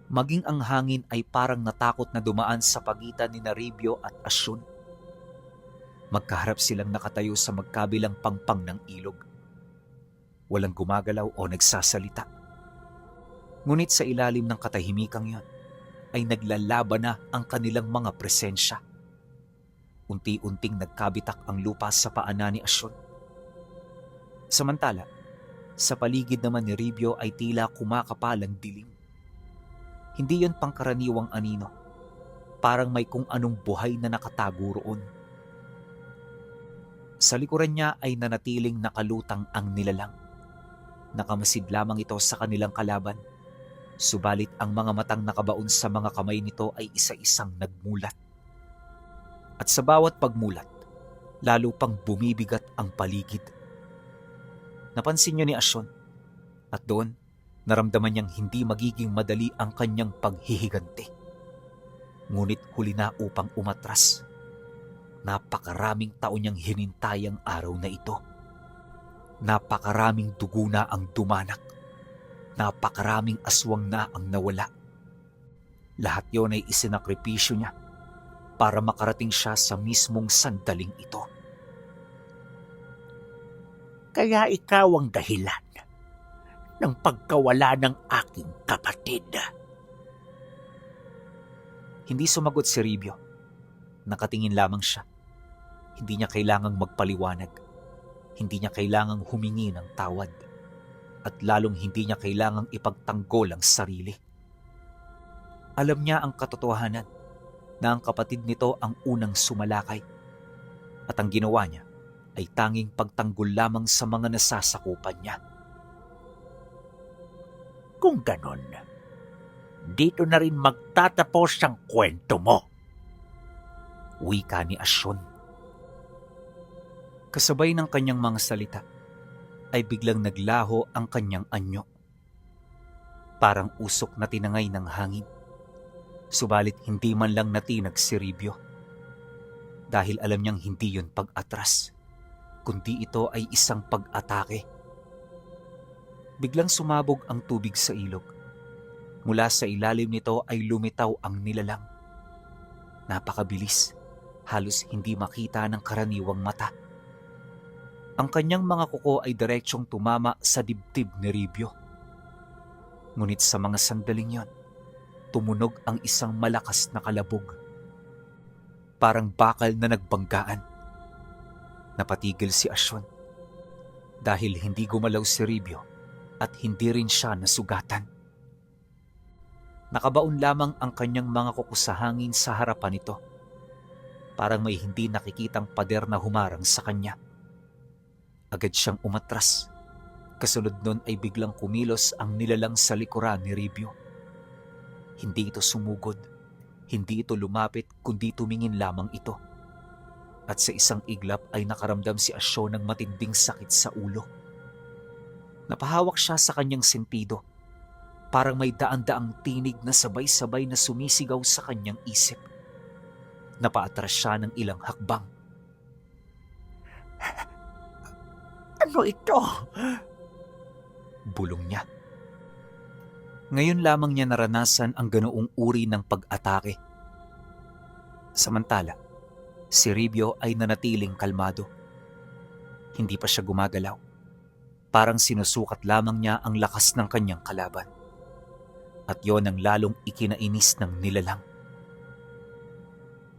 Maging ang hangin ay parang natakot na dumaan sa pagitan ni Ribyo at Asyon. Magkaharap silang nakatayo sa magkabilang pangpang ng ilog. Walang gumagalaw o nagsasalita. Ngunit sa ilalim ng katahimikang yon ay naglalaban na ang kanilang mga presensya. Unti-unting nagkabitak ang lupa sa paanan ni Asyon. Samantala, sa paligid naman ni Ribyo ay tila kumakapalang dilim. Hindi yon pangkaraniwang anino. Parang may kung anong buhay na nakatago roon. Sa likuran niya ay nanatiling nakalutang ang nilalang. Nakamasid lamang ito sa kanilang kalaban. Subalit ang mga matang nakabaon sa mga kamay nito ay isa-isang nagmulat. At sa bawat pagmulat, lalo pang bumibigat ang paligid. Napansin niyo ni Asyon, at doon naramdaman niyang hindi magiging madali ang kanyang paghihiganti. Ngunit huli na upang umatras. Napakaraming taon niyang hinintay ang araw na ito. Napakaraming dugo na ang dumanak. Napakaraming aswang na ang nawala. Lahat yon ay isinakripisyo niya para makarating siya sa mismong sandaling ito. Kaya ikaw ang dahilan ng pagkawala ng aking kapatid. Hindi sumagot si Ribyo. Nakatingin lamang siya. Hindi niya kailangang magpaliwanag. Hindi niya kailangang humingi ng tawad. At lalong hindi niya kailangang ipagtanggol ang sarili. Alam niya ang katotohanan na ang kapatid nito ang unang sumalakay. At ang ginawa niya ay tanging pagtanggol lamang sa mga nasasakupan niya. Kung ganon, dito na rin magtatapos ang kwento mo. Wika ni Asyon. Kasabay ng kanyang mga salita, ay biglang naglaho ang kanyang anyo. Parang usok na tinangay ng hangin. Subalit hindi man lang natinag si Ribyo. Dahil alam niyang hindi yun pag-atras, kundi ito ay isang pag-atake. Biglang sumabog ang tubig sa ilog. Mula sa ilalim nito ay lumitaw ang nilalang. Napakabilis, halos hindi makita ng karaniwang mata. Ang kanyang mga kuko ay diretsyong tumama sa dibdib ni Ribyo. Ngunit sa mga sandaling yon, tumunog ang isang malakas na kalabog. Parang bakal na nagbanggaan. Napatigil si Asyon dahil hindi gumalaw si Ribyo at hindi rin siya nasugatan. Nakabaon lamang ang kanyang mga kuko sa hangin sa harapan nito. Parang may hindi nakikitang pader na humarang sa kanya. Agad siyang umatras. Kasunod nun ay biglang kumilos ang nilalang sa likuran ni Ribyo. Hindi ito sumugod, hindi ito lumapit, kundi tumingin lamang ito. At sa isang iglap ay nakaramdam si Asyon ng matinding sakit sa ulo. Napahawak siya sa kanyang sentido. Parang may daan-daang tinig na sabay-sabay na sumisigaw sa kanyang isip. Napaatras siya ng ilang hakbang. Ano ito? Bulong niya. Ngayon lamang niya naranasan ang ganoong uri ng pag-atake. Samantala, si Ribyo ay nanatiling kalmado. Hindi pa siya gumagalaw. Parang sinusukat lamang niya ang lakas ng kanyang kalaban. At yon ang lalong ikinainis ng nilalang.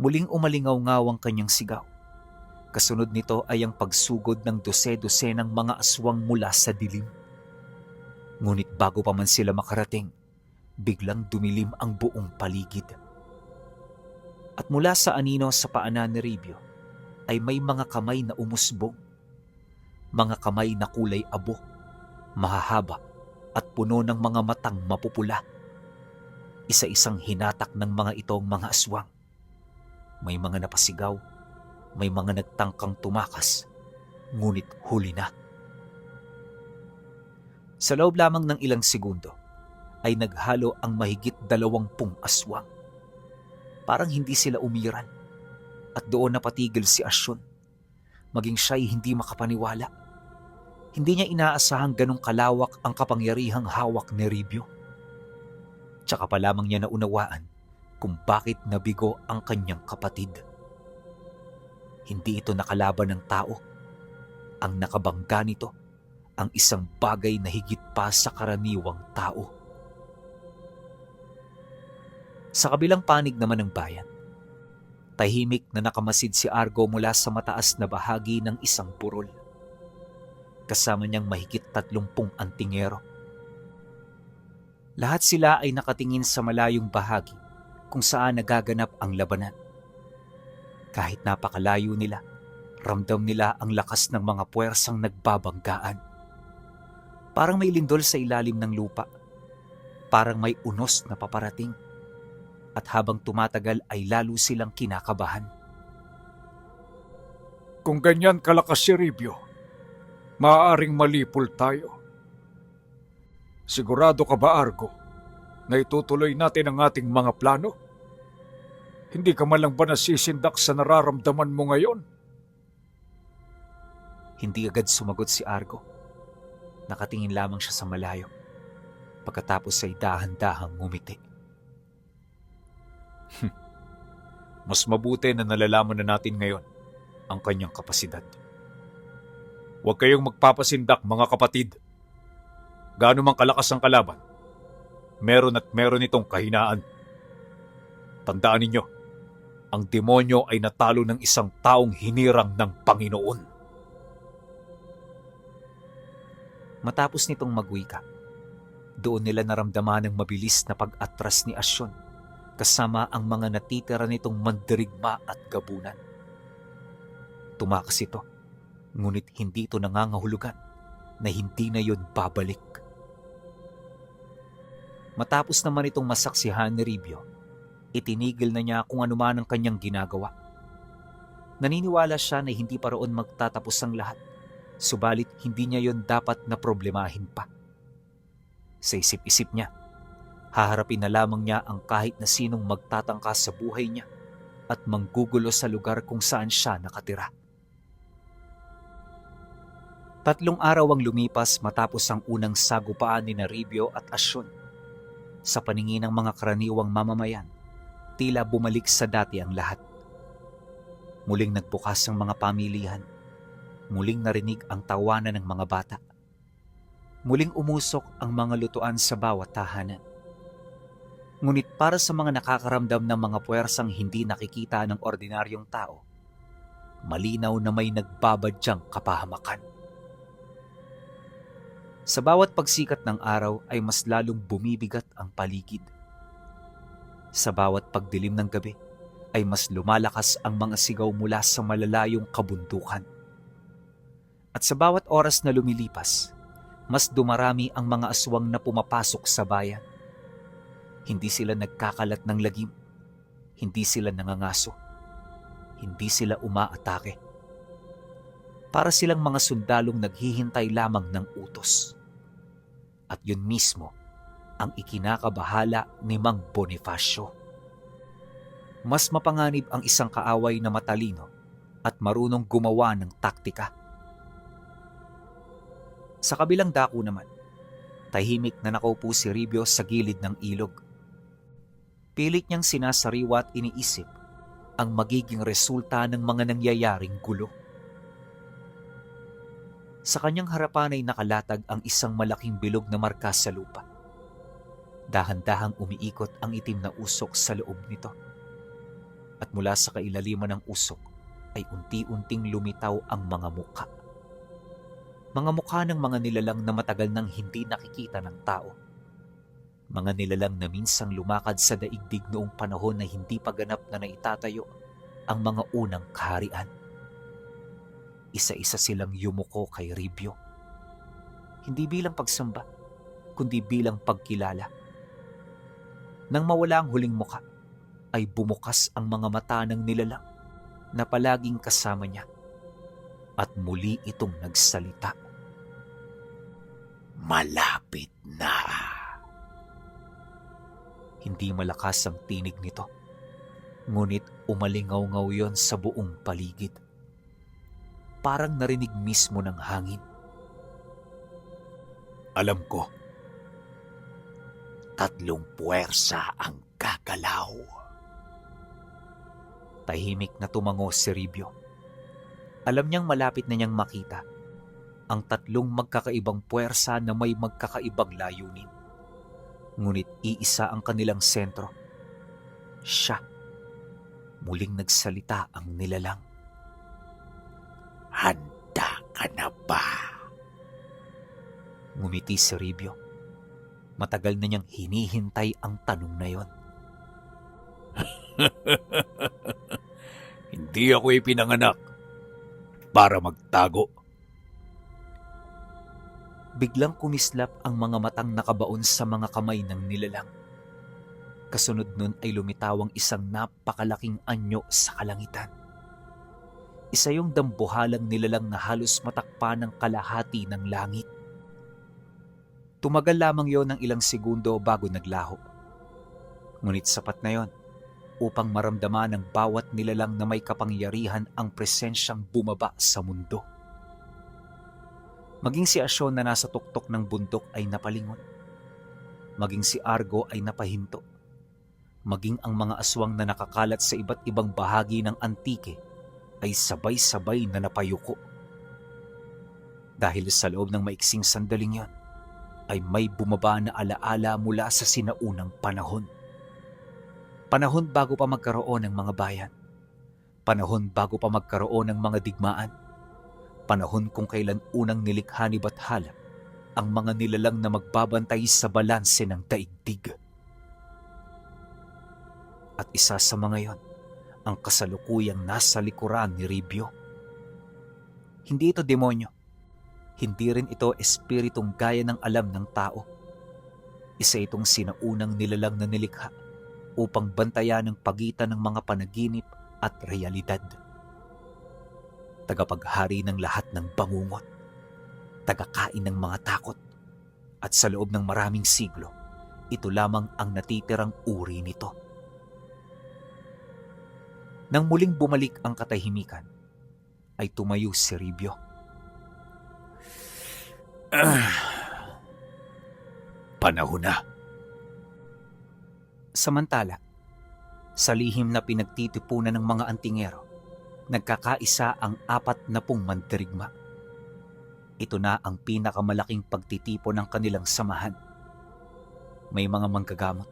Muling umalingaw-ngaw ang kanyang sigaw. Kasunod nito ay ang pagsugod ng dose-dosenang mga aswang mula sa dilim. Ngunit bago pa man sila makarating, biglang dumilim ang buong paligid. At mula sa anino sa paanan ni Ribyo ay may mga kamay na umusbong. Mga kamay na kulay abo, mahahaba at puno ng mga matang mapupula. Isa-isang hinatak ng mga itong mga aswang. May mga napasigaw, may mga nagtangkang tumakas, ngunit huli na. Sa loob lamang ng ilang segundo ay naghalo ang mahigit 20 aswang. Parang hindi sila umiran at doon napatigil si Asyon. Maging siya'y hindi makapaniwala. Hindi niya inaasahang ganong kalawak ang kapangyarihang hawak ni Ribyo. Tsaka pa lamang niya naunawaan kung bakit nabigo ang kanyang kapatid. Hindi ito nakalaban ng tao. Ang nakabangga nito, ang isang bagay na higit pa sa karaniwang tao. Sa kabilang panig naman ng bayan, tahimik na nakamasid si Argo mula sa mataas na bahagi ng isang burol. Kasama niyang mahigit 30 antingero. Lahat sila ay nakatingin sa malayong bahagi kung saan nagaganap ang labanan. Kahit napakalayo nila, ramdam nila ang lakas ng mga puwersang nagbabanggaan. Parang may lindol sa ilalim ng lupa. Parang may unos na paparating. At habang tumatagal ay lalo silang kinakabahan. Kung ganyan kalakas si Ribyo, maaaring malipol tayo. Sigurado ka ba, Argo, na itutuloy natin ang ating mga plano? Hindi ka man lang ba nasisindak sa nararamdaman mo ngayon? Hindi agad sumagot si Argo. Nakatingin lamang siya sa malayo. Pagkatapos ay dahan-dahang ngumiti. Mas mabuti na nalalaman na natin ngayon ang kanyang kapasidad. Huwag kayong magpapasindak, mga kapatid. Gaano mang kalakas ang kalaban, meron at meron itong kahinaan. Tandaan ninyo, ang demonyo ay natalo ng isang taong hinirang ng Panginoon. Matapos nitong magwika, doon nila naramdaman ang mabilis na pag-atras ni Asyon kasama ang mga natitira nitong mandirigma at gabunan. Tumakas ito, Ngunit hindi ito nangangahulugan na hindi na yun babalik. Matapos naman itong masaksihan ni Ribyo, itinigil na niya kung anuman ang kanyang ginagawa. Naniniwala siya na hindi pa roon magtatapos ang lahat, subalit hindi niya yon dapat na problemahin pa. Sa isip-isip niya, haharapin na lamang niya ang kahit na sinong magtatangka sa buhay niya at manggugulo sa lugar kung saan siya nakatira. 3 araw ang lumipas matapos ang unang sagupaan ni Ribyo at Asyon. Sa paningin ng mga karaniwang mamamayan, tila bumalik sa dati ang lahat. Muling nagbukas ang mga pamilihan. Muling narinig ang tawanan ng mga bata. Muling umusok ang mga lutuan sa bawat tahanan. Ngunit para sa mga nakakaramdam ng mga puwersang hindi nakikita ng ordinaryong tao, malinaw na may nagbabadyang kapahamakan. Sa bawat pagsikat ng araw ay mas lalong bumibigat ang paligid. Sa bawat pagdilim ng gabi ay mas lumalakas ang mga sigaw mula sa malalayong kabundukan. At sa bawat oras na lumilipas, mas dumarami ang mga aswang na pumapasok sa bayan. Hindi sila nagkakalat ng lagim, hindi sila nangangaso, hindi sila umaatake. Para silang mga sundalong naghihintay lamang ng utos. At yun mismo ang ikinakabahala ni Mang Bonifacio. Mas mapanganib ang isang kaaway na matalino at marunong gumawa ng taktika. Sa kabilang dako naman, tahimik na nakaupo si Ribyo sa gilid ng ilog. Pilit niyang sinasariwa at iniisip ang magiging resulta ng mga nangyayaring gulo. Sa kanyang harapan ay nakalatag ang isang malaking bilog na marka sa lupa. Dahan-dahang umiikot ang itim na usok sa loob nito. At mula sa kailaliman ng usok ay unti-unting lumitaw ang mga mukha. Mga mukha ng mga nilalang na matagal nang hindi nakikita ng tao. Mga nilalang na minsang lumakad sa daigdig noong panahon na hindi pa ganap na naitatayo ang mga unang kaharian. Isa-isa silang yumuko kay Ribyo. Hindi bilang pagsamba, kundi bilang pagkilala. Nang mawala ang huling muka, ay bumukas ang mga mata ng nilalang na palaging kasama niya. At muli itong nagsalita. Malapit na. Hindi malakas ang tinig nito, ngunit umalingaw-ngaw yon sa buong paligid. Parang narinig mismo ng hangin. Alam ko, 3 puwersa ang gagalaw. Tahimik na tumango si Ribyo. Alam niyang malapit na niyang makita ang 3 magkakaibang puwersa na may magkakaibang layunin. Ngunit iisa ang kanilang sentro. Siya. Muling nagsalita ang nilalang. Handa ka na ba? Ngumiti si Ribyo. Matagal na niyang hinihintay ang tanong na yon. Hindi ako ipinanganak para magtago. Biglang kumislap ang mga matang nakabaon sa mga kamay ng nilalang. Kasunod nun ay lumitawang isang napakalaking anyo sa kalangitan. Isa yung dambuhalang nilalang na halos matakpa ng kalahati ng langit. Tumagal lamang yon ng ilang segundo bago naglaho. Ngunit sapat na yon upang maramdaman ng bawat nilalang na may kapangyarihan ang presensyang bumaba sa mundo. Maging si Asyon na nasa tuktok ng bundok ay napalingon. Maging si Argo ay napahinto. Maging ang mga aswang na nakakalat sa iba't ibang bahagi ng Antique ay sabay-sabay na napayuko. Dahil sa loob ng maiksing sandaling yon, ay may bumaba na alaala mula sa sinaunang panahon. Panahon bago pa magkaroon ng mga bayan. Panahon bago pa magkaroon ng mga digmaan. Panahon kung kailan unang nilikha ni Bathala ang mga nilalang na magbabantay sa balanse ng daigdig. At isa sa mga yon, ang kasalukuyang nasa likuran ni Ribyo. Hindi ito demonyo. Hindi rin ito espiritong gaya ng alam ng tao. Isa itong sinaunang nilalang na nilikha upang bantayan ang pagitan ng mga panaginip at realidad. Tagapaghari ng lahat ng bangungot, tagakain ng mga takot, at sa loob ng maraming siglo, ito lamang ang natitirang uri nito. Nang muling bumalik ang katahimikan, ay tumayo si Ribyo. Panahon na. Samantala, sa lihim na pinagtitipunan ng mga antingero, nagkakaisa ang 40 mandirigma. Ito na ang pinakamalaking pagtitipon ng kanilang samahan. May mga manggagamot.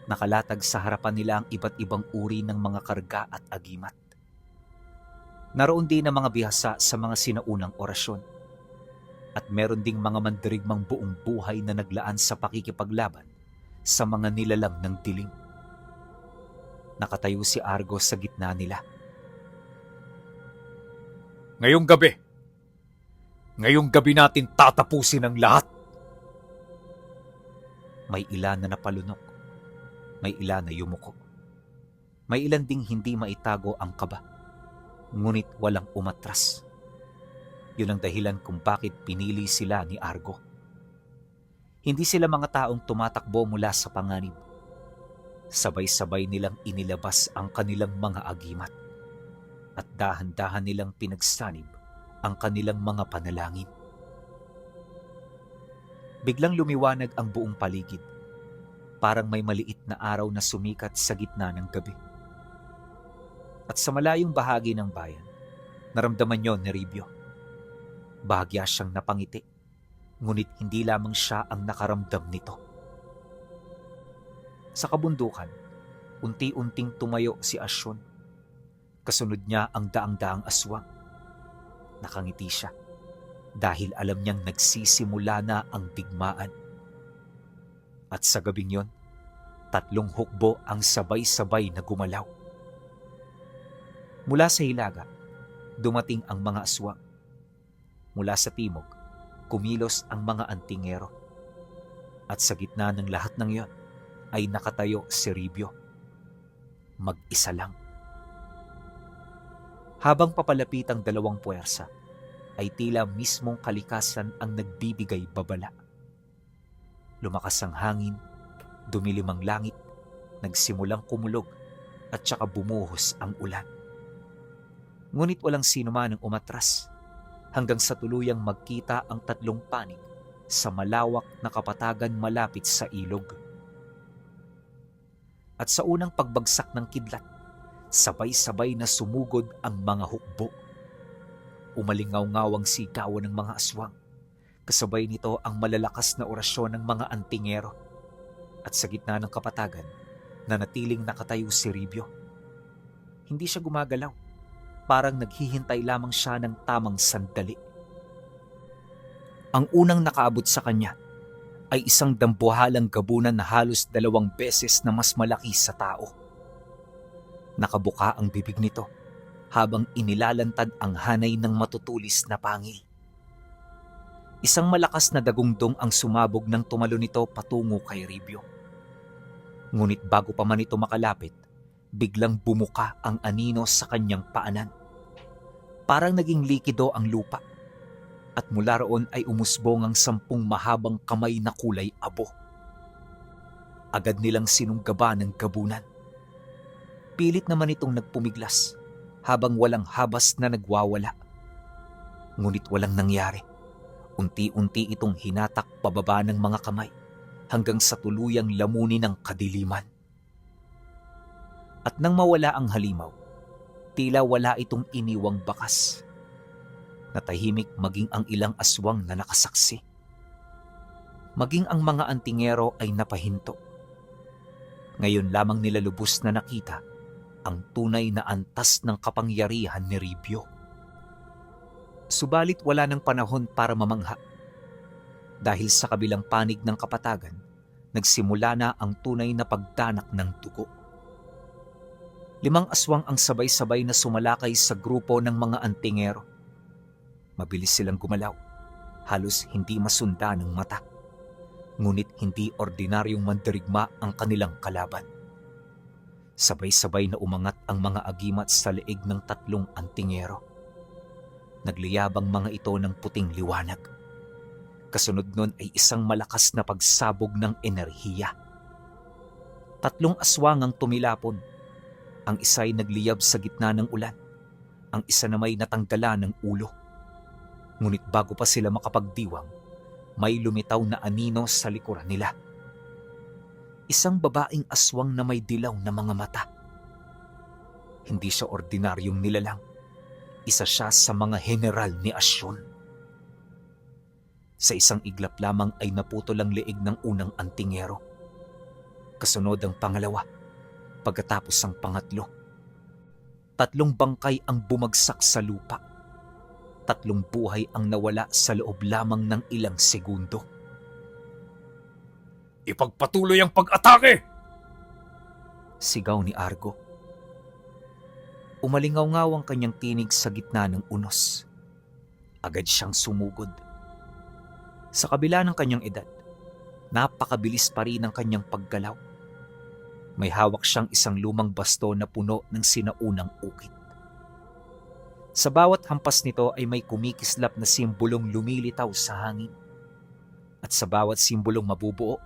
Nakalatag sa harapan nila ang iba't ibang uri ng mga karga at agimat. Naroon din ang mga bihasa sa mga sinaunang orasyon. At meron ding mga mandirigmang buong buhay na naglaan sa pakikipaglaban sa mga nilalang ng dilim. Nakatayo si Argo sa gitna nila. Ngayong gabi natin tatapusin ang lahat. May ilan na napalunok. May ilan na yumuko. May ilan ding hindi maitago ang kaba. Ngunit walang umatras. Yun ang dahilan kung bakit pinili sila ni Argo. Hindi sila mga taong tumatakbo mula sa panganib. Sabay-sabay nilang inilabas ang kanilang mga agimat at dahan-dahan nilang pinagsanib ang kanilang mga panalangin. Biglang lumiwanag ang buong paligid. Parang may maliit na araw na sumikat sa gitna ng gabi. At sa malayong bahagi ng bayan, naramdaman yon ni Ribyo. Bahagya siyang napangiti, ngunit hindi lamang siya ang nakaramdam nito. Sa kabundukan, unti-unting tumayo si Asyon. Kasunod niya ang daang-daang aswang. Nakangiti siya dahil alam niyang nagsisimula na ang digmaan. At sa gabing yon, 3 hukbo ang sabay-sabay na gumalaw. Mula sa hilaga, dumating ang mga aswang. Mula sa timog, kumilos ang mga antingero. At sa gitna ng lahat ng iyon, ay nakatayo si Ribyo. Mag-isa lang. Habang papalapit ang 2 puwersa, ay tila mismong kalikasan ang nagbibigay babala. Lumakas ang hangin, dumilim ang langit, nagsimulang kumulog, at saka bumuhos ang ulan. Ngunit walang sino man ang umatras, hanggang sa tuluyang magkita ang 3 panig sa malawak na kapatagan malapit sa ilog. At sa unang pagbagsak ng kidlat, sabay-sabay na sumugod ang mga hukbo. Umalingaw-ngaw ang sigawan ng mga aswang. Kasabay nito ang malalakas na orasyon ng mga antingero. At sa gitna ng kapatagan, nanatiling nakatayo si Ribyo. Hindi siya gumagalaw. Parang naghihintay lamang siya ng tamang sandali. Ang unang nakaabot sa kanya ay isang dambuhalang gabunan na halos 2 beses na mas malaki sa tao. Nakabuka ang bibig nito habang inilalantad ang hanay ng matutulis na pangil. Isang malakas na dagundong ang sumabog nang tumalo nito patungo kay Ribyo. Ngunit bago pa man ito makalapit, biglang bumuka ang anino sa kanyang paanan. Parang naging likido ang lupa at mula roon ay umusbong ang 10 mahabang kamay na kulay abo. Agad nilang sinunggaba ng gabunan. Pilit naman itong nagpumiglas habang walang habas na nagwawala. Ngunit walang nangyari. Unti-unti itong hinatak pababa ng mga kamay hanggang sa tuluyang lamunin ng kadiliman. At nang mawala ang halimaw, tila wala itong iniwang bakas. Natahimik maging ang ilang aswang na nakasaksi. Maging ang mga antingero ay napahinto. Ngayon lamang nila lubos na nakita ang tunay na antas ng kapangyarihan ni Ribyo. Subalit wala ng panahon para mamangha. Dahil sa kabilang panig ng kapatagan, nagsimula na ang tunay na pagdanak ng dugo. 5 aswang ang sabay-sabay na sumalakay sa grupo ng mga antingero. Mabilis silang gumalaw, halos hindi masunda ng mata. Ngunit hindi ordinaryong mandirigma ang kanilang kalaban. Sabay-sabay na umangat ang mga agimat sa leeg ng 3 antingero. Nagliyabang mga ito ng puting liwanag. Kasunod nun ay isang malakas na pagsabog ng enerhiya. 3 aswang ang tumilapon. Ang isa ay nagliyab sa gitna ng ulan. Ang isa na may natanggalan ng ulo. Ngunit bago pa sila makapagdiwang, may lumitaw na anino sa likuran nila. Isang babaeng aswang na may dilaw na mga mata. Hindi siya ordinaryong nilalang. Isa siya sa mga general ni Asyon. Sa isang iglap lamang ay naputol ang leeg ng unang antingero. Kasunod ang pangalawa, pagkatapos ang pangatlo. 3 bangkay ang bumagsak sa lupa. 3 buhay ang nawala sa loob lamang ng ilang segundo. Ipagpatuloy ang pag-atake! Sigaw ni Argo. Umalingaw-ngaw ang kanyang tinig sa gitna ng unos. Agad siyang sumugod. Sa kabila ng kanyang edad, napakabilis pa rin ang kanyang paggalaw. May hawak siyang isang lumang basto na puno ng sinaunang ukit. Sa bawat hampas nito ay may kumikislap na simbolong lumilitaw sa hangin. At sa bawat simbolong mabubuo,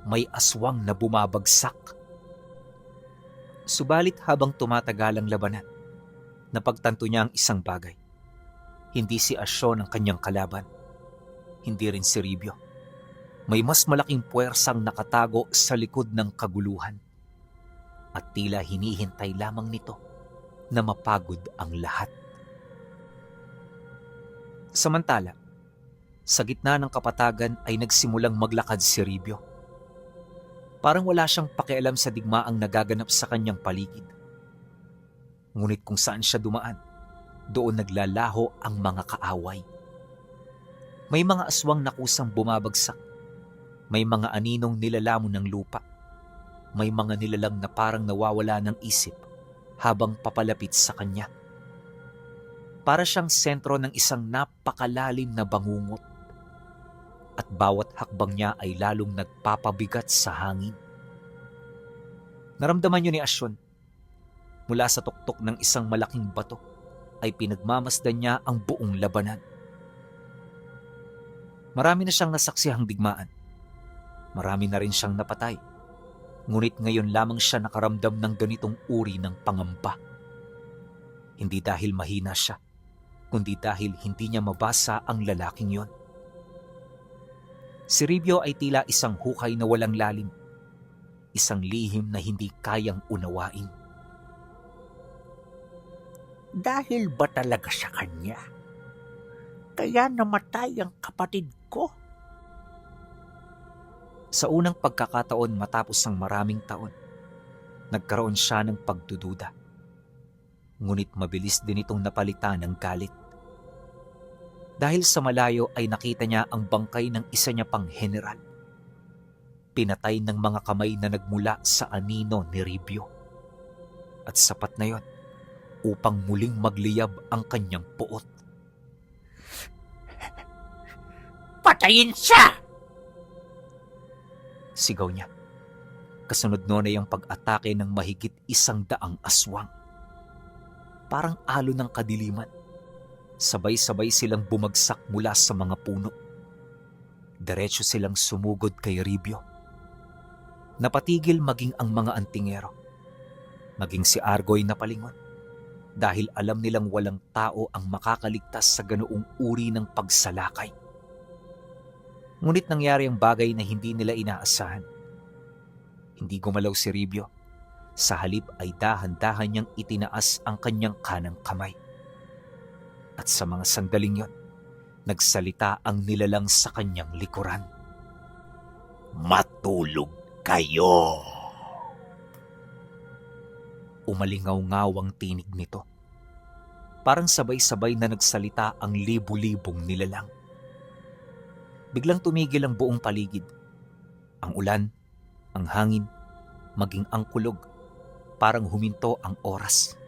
may aswang na bumabagsak. Subalit habang tumatagal ang labanan, napagtanto niya ang isang bagay. Hindi si Asyon ang kanyang kalaban. Hindi rin si Ribyo. May mas malaking puwersang nakatago sa likod ng kaguluhan. At tila hinihintay lamang nito na mapagod ang lahat. Samantala, sa gitna ng kapatagan ay nagsimulang maglakad si Ribyo. Parang wala siyang pakialam sa digmaang nagaganap sa kanyang paligid. Ngunit kung saan siya dumaan, doon naglalaho ang mga kaaway. May mga aswang na kusang bumabagsak. May mga aninong nilalamon ng lupa. May mga nilalang na parang nawawala ng isip habang papalapit sa kanya. Para siyang sentro ng isang napakalalim na bangungot. At bawat hakbang niya ay lalong nagpapabigat sa hangin. Naramdaman niyo ni Asyon, mula sa tuktok ng isang malaking bato ay pinagmamasdan niya ang buong labanan. Marami na siyang nasaksihang digmaan. Marami na rin siyang napatay. Ngunit ngayon lamang siya nakaramdam ng ganitong uri ng pangamba. Hindi dahil mahina siya, kundi dahil hindi niya mabasa ang lalaking yon. Si Ribyo ay tila isang hukay na walang lalim, isang lihim na hindi kayang unawain. Dahil ba talaga sa kanya? Kaya namatay ang kapatid ko? Sa unang pagkakataon matapos ang maraming taon, nagkaroon siya ng pagdududa. Ngunit mabilis din itong napalitan ng galit. Dahil sa malayo ay nakita niya ang bangkay ng isa niya pang general. Pinatay ng mga kamay na nagmula sa anino ni Ribyo. At sapat na yon upang muling magliyab ang kanyang puot. Patayin siya! Sigaw niya. Kasunod noon ay ang pag-atake ng mahigit 100 aswang. Parang alon ng kadiliman. Sabay-sabay silang bumagsak mula sa mga puno. Diretso silang sumugod kay Ribyo. Napatigil maging ang mga antingero. Maging si Argo ay napalingon dahil alam nilang walang tao ang makakaligtas sa ganoong uri ng pagsalakay. Ngunit nangyari ang bagay na hindi nila inaasahan. Hindi gumalaw si Ribyo. Sa halip ay dahan-dahan niyang itinaas ang kanyang kanang kamay. At sa mga sandaling yon, nagsalita ang nilalang sa kanyang likuran. Matulog kayo! Umalingaw-ngaw ang tinig nito. Parang sabay-sabay na nagsalita ang libu-libong nilalang. Biglang tumigil ang buong paligid. Ang ulan, ang hangin, maging ang kulog, parang huminto ang oras.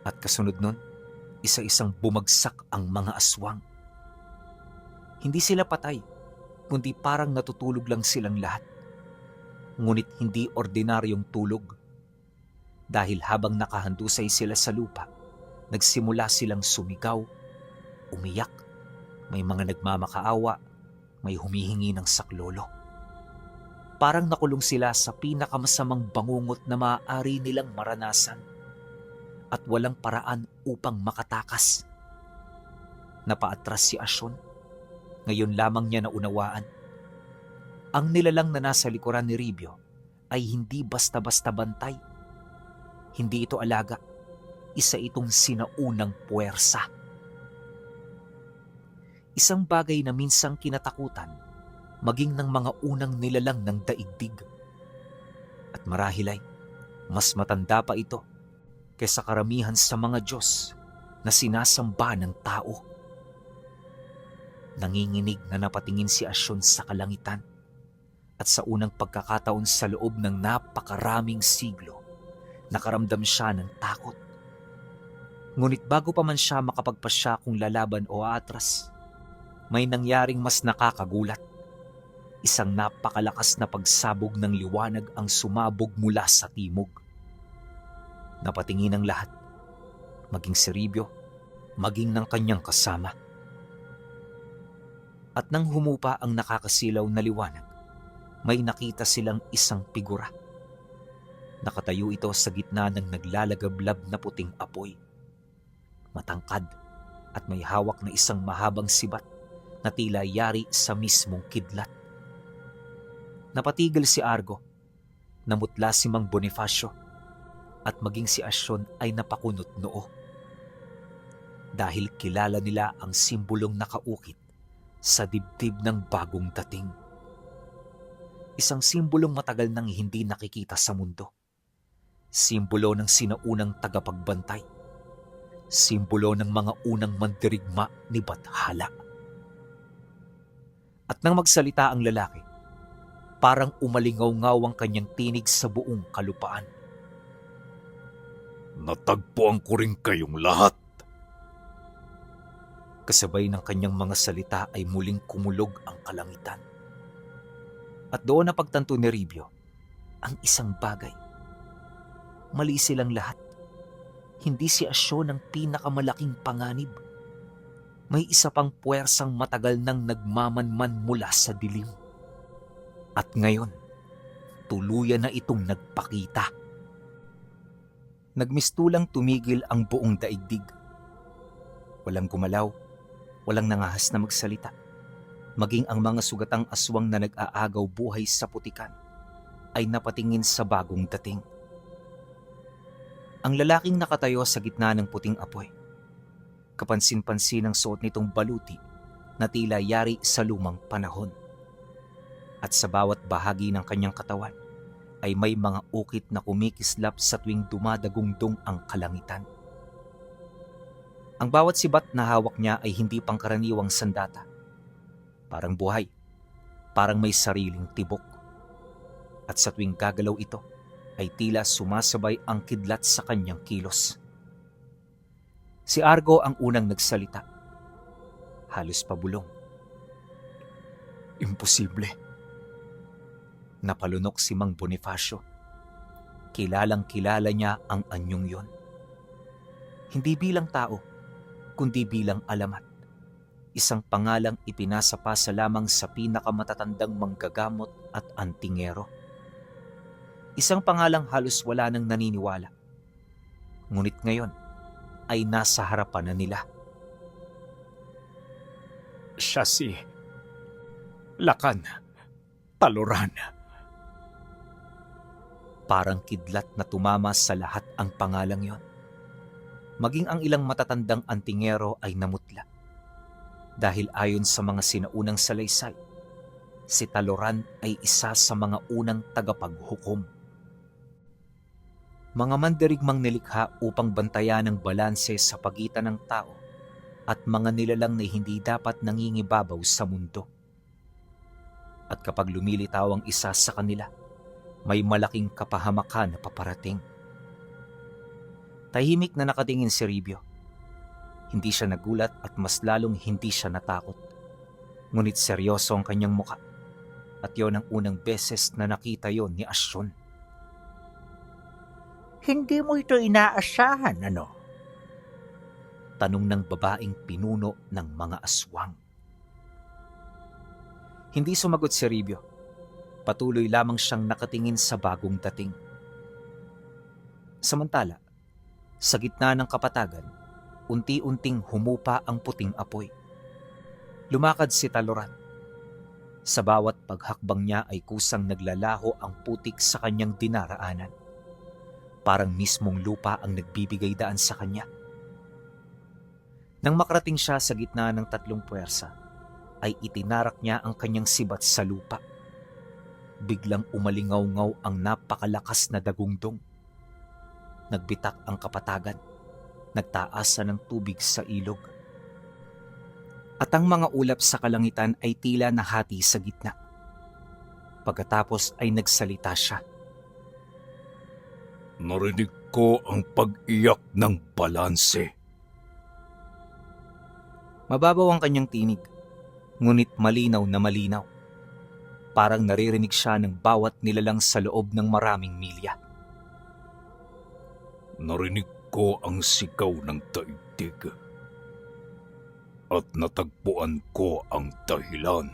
At kasunod nun, Isa-isang bumagsak ang mga aswang. Hindi sila patay, kundi parang natutulog lang silang lahat. Ngunit hindi ordinaryong tulog. Dahil habang nakahandusay sila sa lupa, nagsimula silang sumigaw, umiyak, may mga nagmamakaawa, may humihingi ng saklolo. Parang nakulong sila sa pinakamasamang bangungot na maaari nilang maranasan at walang paraan upang makatakas. Napaatras si Asyon. Ngayon lamang niya naunawaan. Ang nilalang na nasa likuran ni Ribyo ay hindi basta-basta bantay. Hindi ito alaga. Isa itong sinaunang puwersa. Isang bagay na minsang kinatakutan maging ng mga unang nilalang ng daigdig. At marahil ay mas matanda pa ito kaysa karamihan sa mga Diyos na sinasamba ng tao. Nanginginig na napatingin si Asyon sa kalangitan at sa unang pagkakataon sa loob ng napakaraming siglo, nakaramdam siya ng takot. Ngunit bago pa man siya makapagpasya kung lalaban o aatras, may nangyaring mas nakakagulat. Isang napakalakas na pagsabog ng liwanag ang sumabog mula sa timog. Napatingin ang lahat, maging si Ribyo, maging ng kanyang kasama. At nang humupa ang nakakasilaw na liwanag, may nakita silang isang figura. Nakatayo ito sa gitna ng naglalagablab na puting apoy. Matangkad at may hawak na isang mahabang sibat na tila yari sa mismong kidlat. Napatigil si Argo, namutla si Mang Bonifacio, at maging si Asyon ay napakunot noo. Dahil kilala nila ang simbolong nakaukit sa dibdib ng bagong dating. Isang simbolong matagal nang hindi nakikita sa mundo. Simbolo ng sinaunang tagapagbantay. Simbolo ng mga unang mandirigma ni Bathala. At nang magsalita ang lalaki, parang umalingaw-ngaw ang kanyang tinig sa buong kalupaan. Natagpuan ko rin kayong lahat. Kasabay ng kanyang mga salita ay muling kumulog ang kalangitan. At doon napagtanto ni Ribyo ang isang bagay. Mali silang lahat. Hindi si Asyon ang pinakamalaking panganib. May isa pang puwersang matagal nang nagmamanman mula sa dilim. At ngayon, tuluyan na itong nagpakita. Nagmistulang tumigil ang buong daigdig. Walang gumalaw, walang nangahas na magsalita. Maging ang mga sugatang aswang na nag-aagaw buhay sa putikan ay napatingin sa bagong dating. Ang lalaking nakatayo sa gitna ng puting apoy. Kapansin-pansin ang suot nitong baluti na tila yari sa lumang panahon. At sa bawat bahagi ng kanyang katawan ay may mga ukit na kumikislap sa tuwing dumadagungdong ang kalangitan. Ang bawat sibat na hawak niya ay hindi pangkaraniwang sandata. Parang buhay, parang may sariling tibok. At sa tuwing gagalaw ito, ay tila sumasabay ang kidlat sa kanyang kilos. Si Argo ang unang nagsalita. Halos pabulong. Imposible. Napalunok si Mang Bonifacio. Kilalang-kilala niya ang anyong yon. Hindi bilang tao, kundi bilang alamat. Isang pangalang ipinasa pa sa lamang sa pinakamatatandang manggagamot at antingero. Isang pangalang halos wala nang naniniwala. Ngunit ngayon ay nasa harapan na nila. Siya si Lakan Taloran. Parang kidlat na tumama sa lahat ang pangalang yon. Maging ang ilang matatandang antingero ay namutla. Dahil ayon sa mga sinaunang salaysay, si Taloran ay isa sa mga unang tagapaghukom. Mga mandirigmang nilikha upang bantayan ang balanse sa pagitan ng tao at mga nilalang na hindi dapat nangingibabaw sa mundo. At kapag lumilitaw ang isa sa kanila, may malaking kapahamakan na paparating. Tahimik na nakatingin si Ribyo. Hindi siya nagulat at mas lalong hindi siya natakot. Ngunit seryoso ang kanyang muka at yon ang unang beses na nakita yon ni Asyon. Hindi mo ito inaasahan, ano? Tanong ng babaeng pinuno ng mga aswang. Hindi sumagot si Ribyo. Patuloy lamang siyang nakatingin sa bagong dating. Samantala, sa gitna ng kapatagan, unti-unting humupa ang puting apoy. Lumakad si Taloran. Sa bawat paghakbang niya ay kusang naglalaho ang putik sa kanyang dinaraanan. Parang mismong lupa ang nagbibigay daan sa kanya. Nang makarating siya sa gitna ng tatlong puwersa, ay itinarak niya ang kanyang sibat sa lupa. Biglang umalingaw-ngaw ang napakalakas na dagundong. Nagbitak ang kapatagan. Nagtaasa ng tubig sa ilog. At ang mga ulap sa kalangitan ay tila nahati sa gitna. Pagkatapos ay nagsalita siya. Narinig ko ang pag-iyak ng balanse. Mababaw ang kanyang tinig, ngunit malinaw na malinaw. Parang naririnig siya ng bawat nilalang sa loob ng maraming milya. Narinig ko ang sigaw ng daigdig. At natagpuan ko ang dahilan.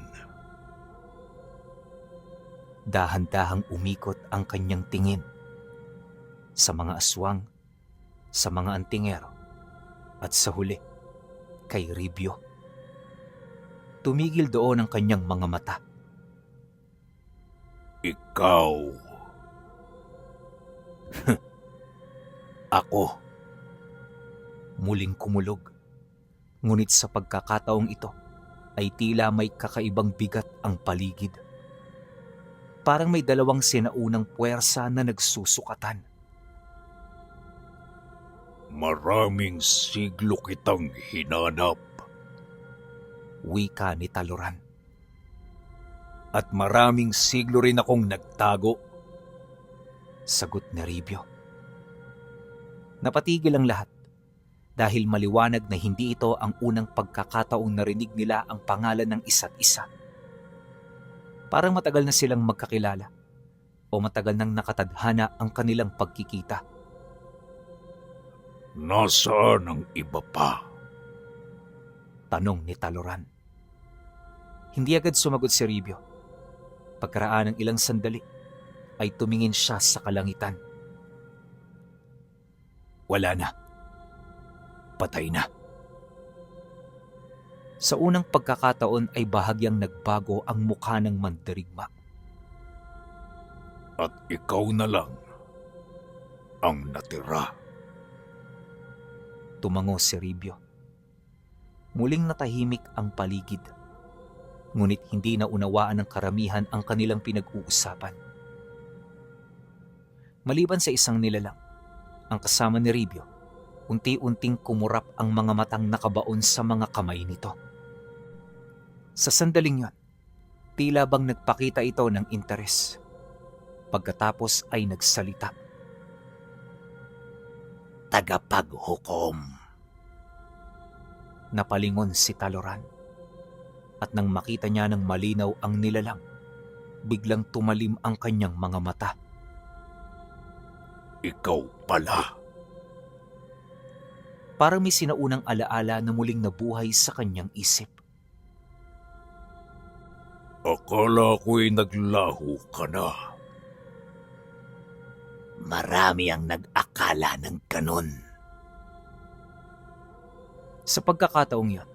Dahan-dahang umikot ang kanyang tingin sa mga aswang, sa mga antingero, at sa huli, kay Ribyo. Tumigil doon ang kanyang mga mata. Ikaw. Ako. Muling kumulog. Ngunit sa pagkakataong ito, ay tila may kakaibang bigat ang paligid. Parang may dalawang sinaunang puwersa na nagsusukatan. Maraming siglo kitang hinanap. Wika ni Taloran. At maraming siglo rin akong nagtago. Sagot ni Ribyo. Napatigil ang lahat dahil maliwanag na hindi ito ang unang pagkakataong narinig nila ang pangalan ng isa't isa. Parang matagal na silang magkakilala o matagal nang nakatadhana ang kanilang pagkikita. Nasaan ang iba pa? Tanong ni Taloran. Hindi agad sumagot si Ribyo. Pagkaraan ng ilang sandali, ay tumingin siya sa kalangitan. Wala na. Patay na. Sa unang pagkakataon ay bahagyang nagbago ang mukha ng mandirigma. At ikaw na lang ang natira. Tumango si Ribyo. Muling natahimik ang paligid. Ngunit hindi na unawaan ng karamihan ang kanilang pinag-uusapan. Maliban sa isang nilalang, ang kasama ni Ribyo, unti-unting kumurap ang mga matang nakabaon sa mga kamay nito. Sa sandaling yon, tila bang nagpakita ito ng interes. Pagkatapos ay nagsalita. Tagapaghukom. Napalingon si Taloran. At nang makita niya ng malinaw ang nilalang, biglang tumalim ang kanyang mga mata. Ikaw pala. Parang may sinaunang alaala na muling nabuhay sa kanyang isip. Akala ko'y naglaho ka na. Marami ang nag-akala ng ganun. Sa pagkakataong yon,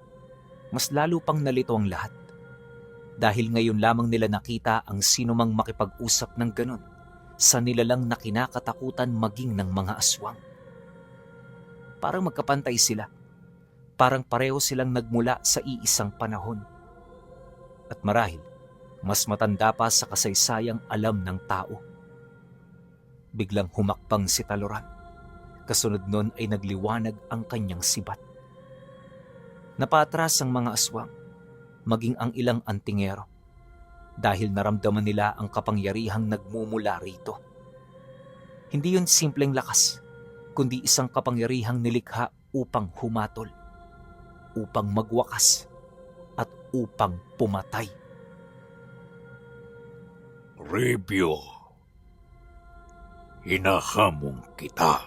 mas lalo pang nalito ang lahat. Dahil ngayon lamang nila nakita ang sinumang makipag-usap ng ganon sa nilalang na kinakatakutan maging ng mga aswang. Parang magkapantay sila. Parang pareho silang nagmula sa iisang panahon. At marahil, mas matanda pa sa kasaysayang alam ng tao. Biglang humakbang si Taloran. Kasunod nun ay nagliwanag ang kanyang sibat. Napatras ang mga aswang, maging ang ilang antingero, dahil naramdaman nila ang kapangyarihang nagmumula rito. Hindi yun simpleng lakas, kundi isang kapangyarihang nilikha upang humatol, upang magwakas at upang pumatay. Ribyo, hinahamon kita.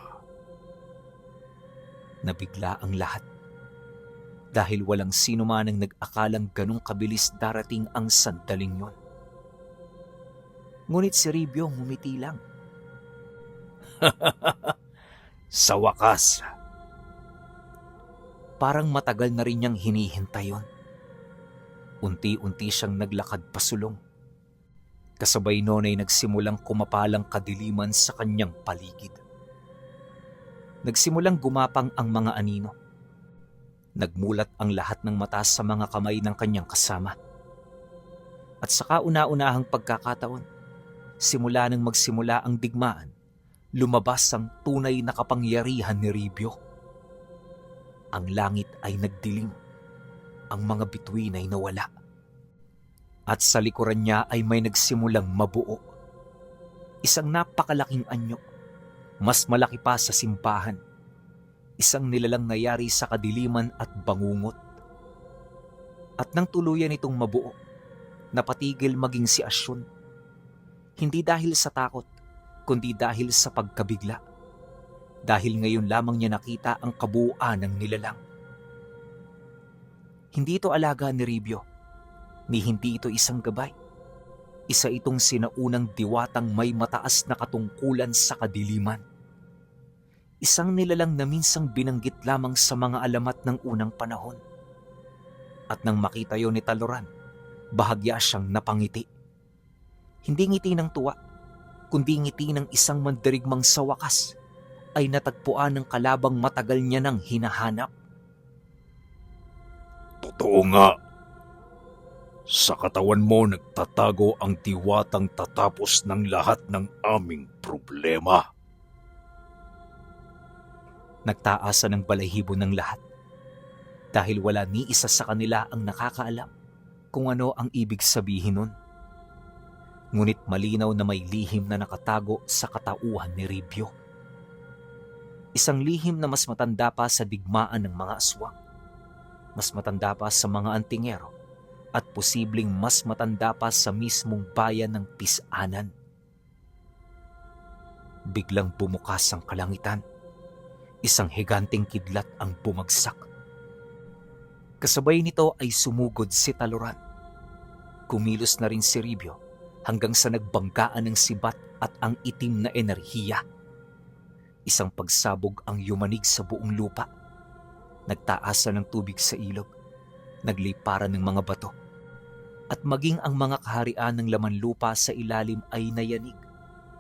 Nabigla ang lahat dahil walang sino man ang nag-akalang ganong kabilis darating ang sandaling yon. Ngunit si Ribyo ngumiti lang. Sa wakas, Parang matagal na rin niyang hinihintay yon. Unti-unti siyang naglakad pasulong. Kasabay noon ay nagsimulang kumapalang kadiliman sa kanyang paligid. Nagsimulang gumapang ang mga anino. Nagmulat ang lahat ng mata sa mga kamay ng kanyang kasama. At sa kauna-unahang pagkakataon, simula nang magsimula ang digmaan, lumabas ang tunay na kapangyarihan ni Ribyo. Ang langit ay nagdilim, ang mga bituin ay nawala. At sa likuran niya ay may nagsimulang mabuo. Isang napakalaking anyo, mas malaki pa sa simbahan. Isang nilalang nayari sa kadiliman at bangungot. At nang tuluyan itong mabuo, napatigil maging si Asyon. Hindi dahil sa takot, kundi dahil sa pagkabigla. Dahil ngayon lamang niya nakita ang kabuuan ng nilalang. Hindi ito alaga ni Ribyo, ni hindi ito isang gabay. Isa itong sinaunang diwatang may mataas na katungkulan sa kadiliman. Isang nilalang na minsang binanggit lamang sa mga alamat ng unang panahon. At nang makita yon ni Taloran, bahagya siyang napangiti. Hindi ngiti ng tuwa, kundi ngiti ng isang mandirigmang sa wakas ay natagpuan ng kalabang matagal niya nang hinahanap. totoo nga. Sa katawan mo nagtatago ang diwatang tatapos ng lahat ng aming problema. Nagtaasan ng balahibo ng lahat dahil wala ni isa sa kanila ang nakakaalam kung ano ang ibig sabihin nun. Ngunit malinaw na may lihim na nakatago sa katauhan ni Ribyo. Isang lihim na mas matanda pa sa digmaan ng mga aswang, mas matanda pa sa mga antingero, at posibleng mas matanda pa sa mismong bayan ng Pisanan. Biglang bumukas ang kalangitan. Isang higanteng kidlat ang bumagsak. Kasabay nito ay sumugod si Taloran. Kumilos na rin si Ribyo hanggang sa nagbanggaan ng sibat at ang itim na enerhiya. Isang pagsabog ang yumanig sa buong lupa. Nagtaasan ng tubig sa ilog. Nagliparan ng mga bato. At maging ang mga kaharian ng laman lupa sa ilalim ay nayanig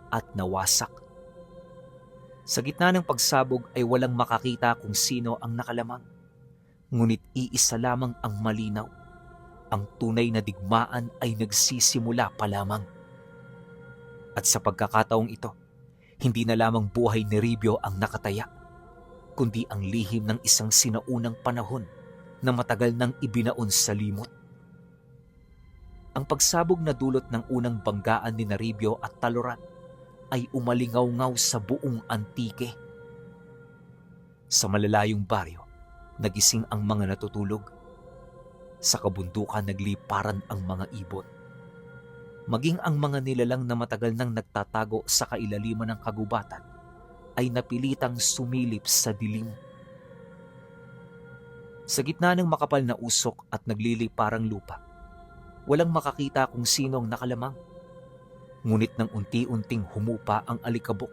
at nawasak. Sa gitna ng pagsabog ay walang makakita kung sino ang nakalamang. Ngunit iisa lamang ang malinaw. Ang tunay na digmaan ay nagsisimula pa lamang. At sa pagkakataong ito, hindi na lamang buhay ni Ribyo ang nakataya, kundi ang lihim ng isang sinaunang panahon na matagal nang ibinaon sa limot. Ang pagsabog na dulot ng unang banggaan ni Ribyo at Taloran ay umalingaw-ngaw sa buong Antique. Sa malalayong baryo, nagising ang mga natutulog. Sa kabundukan nagliparan ang mga ibon. Maging ang mga nilalang na matagal nang nagtatago sa kailaliman ng kagubatan ay napilitang sumilip sa dilim. Sa gitna ng makapal na usok at nagliliparang lupa, walang makakita kung sino ang nakalamang. Ngunit nang unti-unting humupa ang alikabok,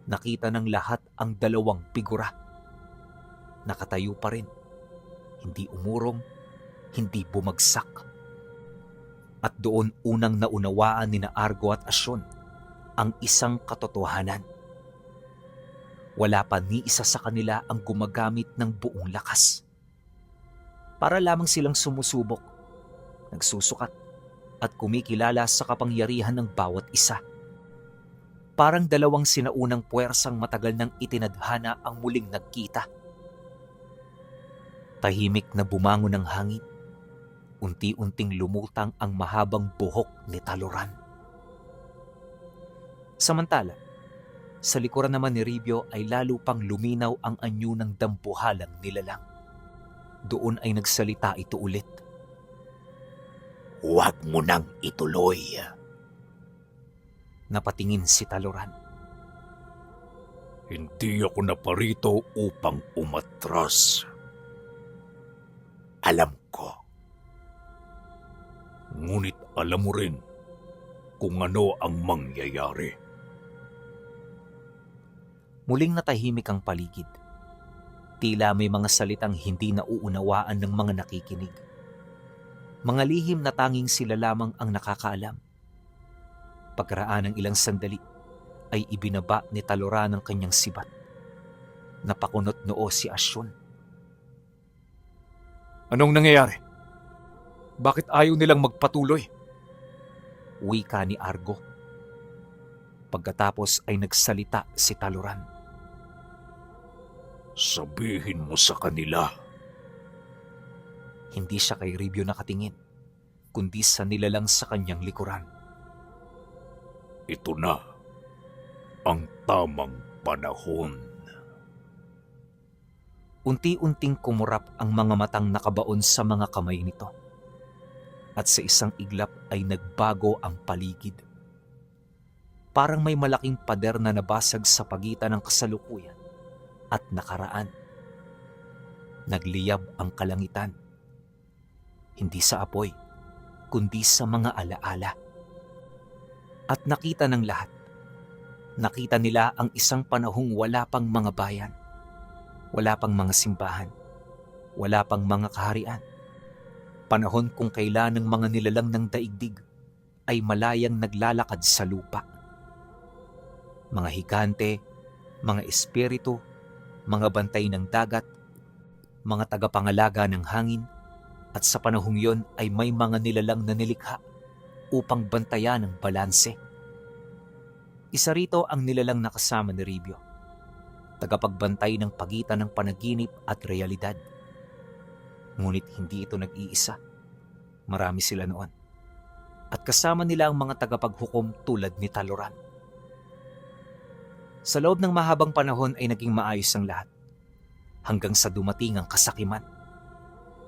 nakita ng lahat ang dalawang figura. Nakatayo pa rin, hindi umurong, hindi bumagsak. At doon unang naunawaan ni Argo at Asyon ang isang katotohanan. Wala pa ni isa sa kanila ang gumagamit ng buong lakas. Para lamang silang sumusubok, nagsusukat, at kumikilala sa kapangyarihan ng bawat isa. Parang dalawang sinaunang puwersang matagal nang itinadhana ang muling nagkita. Tahimik na bumangon ng hangin. Unti-unting lumutang ang mahabang buhok ni Taloran. Samantala, sa likuran naman ni Ribyo ay lalo pang luminaw ang anyo ng dambuhalang nilalang. Doon ay nagsalita ito ulit. Huwag mo nang ituloy. Napatingin si Taloran. Hindi ako naparito upang umatras. Alam ko. Ngunit alam mo rin kung ano ang mangyayari. Muling natahimik ang paligid. Tila may mga salitang hindi nauunawaan ng mga nakikinig. Mga lihim na tanging sila lamang ang nakakaalam. Pagkaraan ng ilang sandali, ay ibinaba ni Taloran ang kanyang sibat. Napakunot noo si Asyon. Anong nangyayari? Bakit ayaw nilang magpatuloy? Wika ni Argo. Pagkatapos ay nagsalita si Taloran. Sabihin mo sa kanila. Hindi siya kay Ribyo nakatingin, kundi sa nilalang sa kanyang likuran. Ito na ang tamang panahon. Unti-unting kumurap ang mga matang nakabaon sa mga kamay nito. At sa isang iglap ay nagbago ang paligid. Parang may malaking pader na nabasag sa pagitan ng kasalukuyan at nakaraan. Nagliyab ang kalangitan. Hindi sa apoy, kundi sa mga alaala. At nakita ng lahat. Nakita nila ang isang panahong wala pang mga bayan. Wala pang mga simbahan. Wala pang mga kaharian. Panahon kung kailan ng mga nilalang ng daigdig ay malayang naglalakad sa lupa. Mga higante, mga espiritu, mga bantay ng dagat, mga tagapangalaga ng hangin, at sa panahong yon ay may mga nilalang na nilikha upang bantayan ang balanse. Isa rito ang nilalang na kasama ni Ribyo, tagapagbantay ng pagitan ng panaginip at realidad. Ngunit hindi ito nag-iisa. Marami sila noon. At kasama nila ang mga tagapaghukom tulad ni Taloran. Sa loob ng mahabang panahon ay naging maayos ang lahat. Hanggang sa dumating ang kasakiman.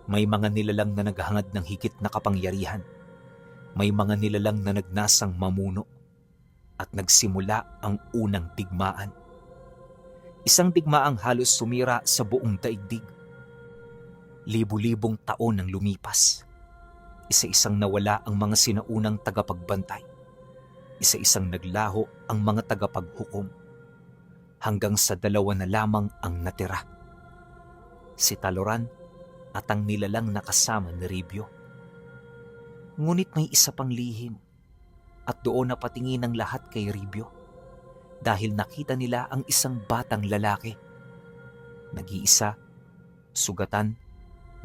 May mga nilalang na naghangad ng higit na kapangyarihan. May mga nilalang na nagnasang mamuno. At nagsimula ang unang digmaan. Isang digmaang halos sumira sa buong daigdig. Libu-libong taon ang lumipas. Isa-isang nawala ang mga sinaunang tagapagbantay. Isa-isang naglaho ang mga tagapaghukom. Hanggang sa 2 na lamang ang natira. Si Taloran at ang nilalang nakasama ni Ribyo. Ngunit may isa pang lihim at doon napatingin ang lahat kay Ribyo dahil nakita nila ang isang batang lalaki. Nag-iisa, sugatan,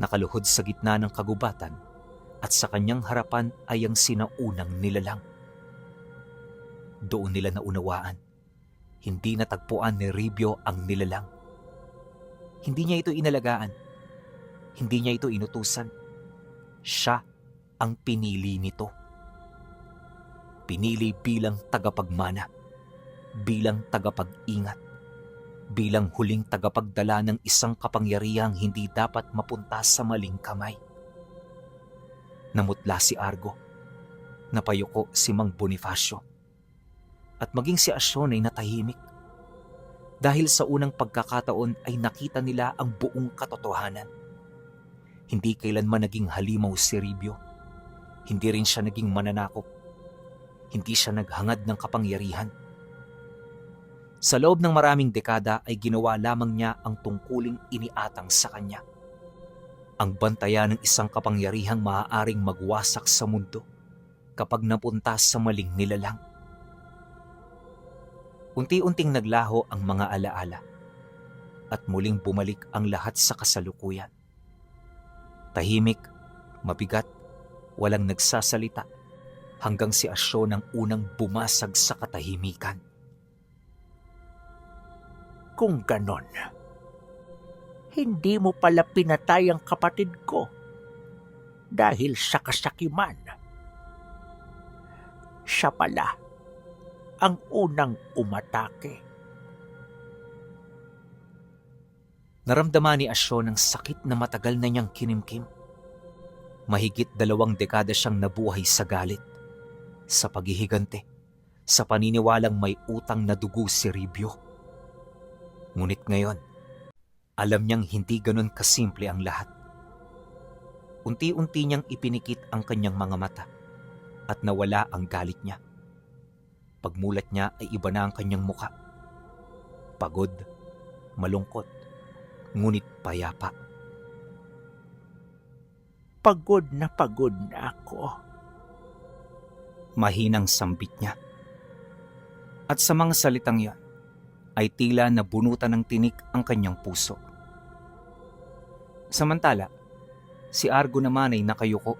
nakaluhod sa gitna ng kagubatan at sa kanyang harapan ay ang sinaunang nilalang. Doon nila naunawaan, hindi natagpuan ni Ribyo ang nilalang. Hindi niya ito inalagaan. Hindi niya ito inutusan. Siya ang pinili nito. Pinili bilang tagapagmana, bilang tagapag-ingat, bilang huling tagapagdala ng isang kapangyarihang hindi dapat mapunta sa maling kamay. Namutla si Argo, napayuko si Mang Bonifacio, at maging si Asyon ay natahimik. Dahil sa unang pagkakataon ay nakita nila ang buong katotohanan. Hindi kailanman naging halimaw si Ribyo. Hindi rin siya naging mananakop. Hindi siya naghangad ng kapangyarihan. Sa loob ng maraming dekada ay ginawa lamang niya ang tungkuling iniatang sa kanya. Ang bantayan ng isang kapangyarihang maaaring magwasak sa mundo kapag napunta sa maling nilalang. Unti-unting naglaho ang mga alaala at muling bumalik ang lahat sa kasalukuyan. Tahimik, mabigat, walang nagsasalita hanggang si Asyon ang unang bumasag sa katahimikan. Kung ganon, hindi mo pala pinatay ang kapatid ko dahil sa kasakiman. Siya pala ang unang umatake. Naramdaman ni Asyon ang sakit na matagal na niyang kinimkim. Mahigit 2 dekada siyang nabuhay sa galit, sa paghihigante, sa paniniwalang may utang na dugo si Ribyo. Ngunit ngayon, alam niyang hindi ganon kasimple ang lahat. Unti-unti niyang ipinikit ang kanyang mga mata at nawala ang galit niya. Pagmulat niya ay iba na ang kanyang muka. Pagod, malungkot, ngunit payapa. Pagod na ako. Mahinang sambit niya. At sa mga salitang iyon, ay tila nabunutan ng tinik ang kanyang puso. Samantala, si Argo naman ay nakayuko.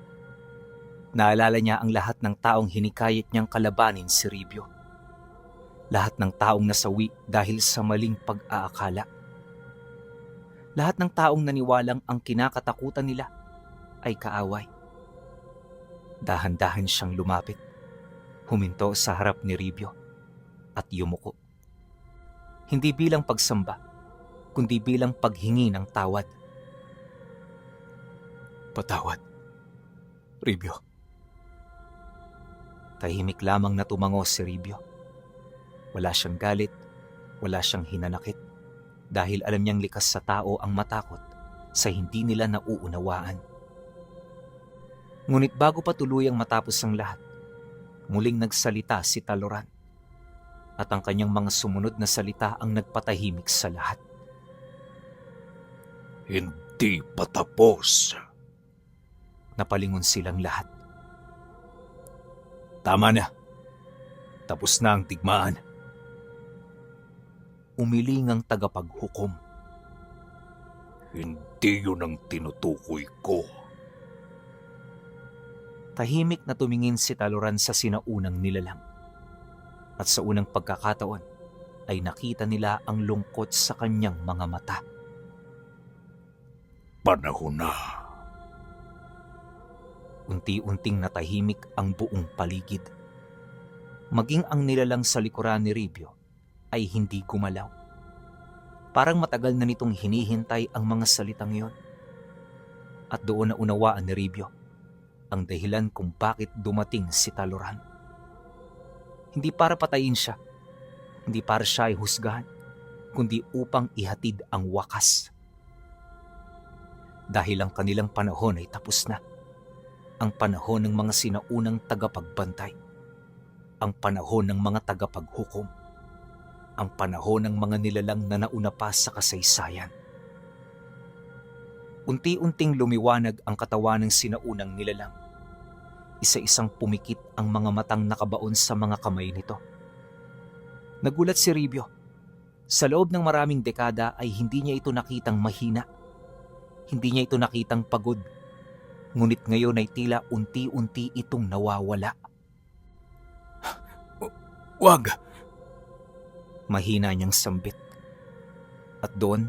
Naalala niya ang lahat ng taong hinikayat niyang kalabanin si Ribyo. Lahat ng taong nasawi dahil sa maling pag-aakala. Lahat ng taong naniwalang ang kinakatakutan nila ay kaaway. Dahan-dahan siyang lumapit, huminto sa harap ni Ribyo at yumuko. Hindi bilang pagsamba, kundi bilang paghingi ng tawad. Patawad, Ribyo. Tahimik lamang na tumango si Ribyo. Wala siyang galit, wala siyang hinanakit, dahil alam niyang likas sa tao ang matakot sa hindi nila nauunawaan. Ngunit bago pa tuluyang matapos ang lahat, muling nagsalita si Taloran. At ang kanyang mga sumunod na salita ang nagpatahimik sa lahat. Hindi pa tapos. Napalingon silang lahat. Tama na. Tapos na ang digmaan. Umiling ang tagapaghukom. Hindi yun ang tinutukoy ko. Tahimik na tumingin si Taloran sa sinaunang nilalang. At sa unang pagkakataon ay nakita nila ang lungkot sa kanyang mga mata. Panahon na. Unti-unting natahimik ang buong paligid. Maging ang nilalang sa likuran ni Ribyo ay hindi gumalaw. Parang matagal na nitong hinihintay ang mga salitang yon. At doon na unawaan ni Ribyo ang dahilan kung bakit dumating si Taloran. Hindi para patayin siya, hindi para siya ay husgahan, kundi upang ihatid ang wakas. Dahil ang kanilang panahon ay tapos na. Ang panahon ng mga sinaunang tagapagbantay. Ang panahon ng mga tagapaghukom. Ang panahon ng mga nilalang na nauna pa sa kasaysayan. Unti-unting lumiwanag ang katawan ng sinaunang nilalang. Isa-isang pumikit ang mga matang nakabaon sa mga kamay nito. Nagulat si Ribyo. Sa loob ng maraming dekada ay hindi niya ito nakitang mahina. Hindi niya ito nakitang pagod. Ngunit ngayon ay tila unti-unti itong nawawala. Wag! Mahina niyang sambit. At doon,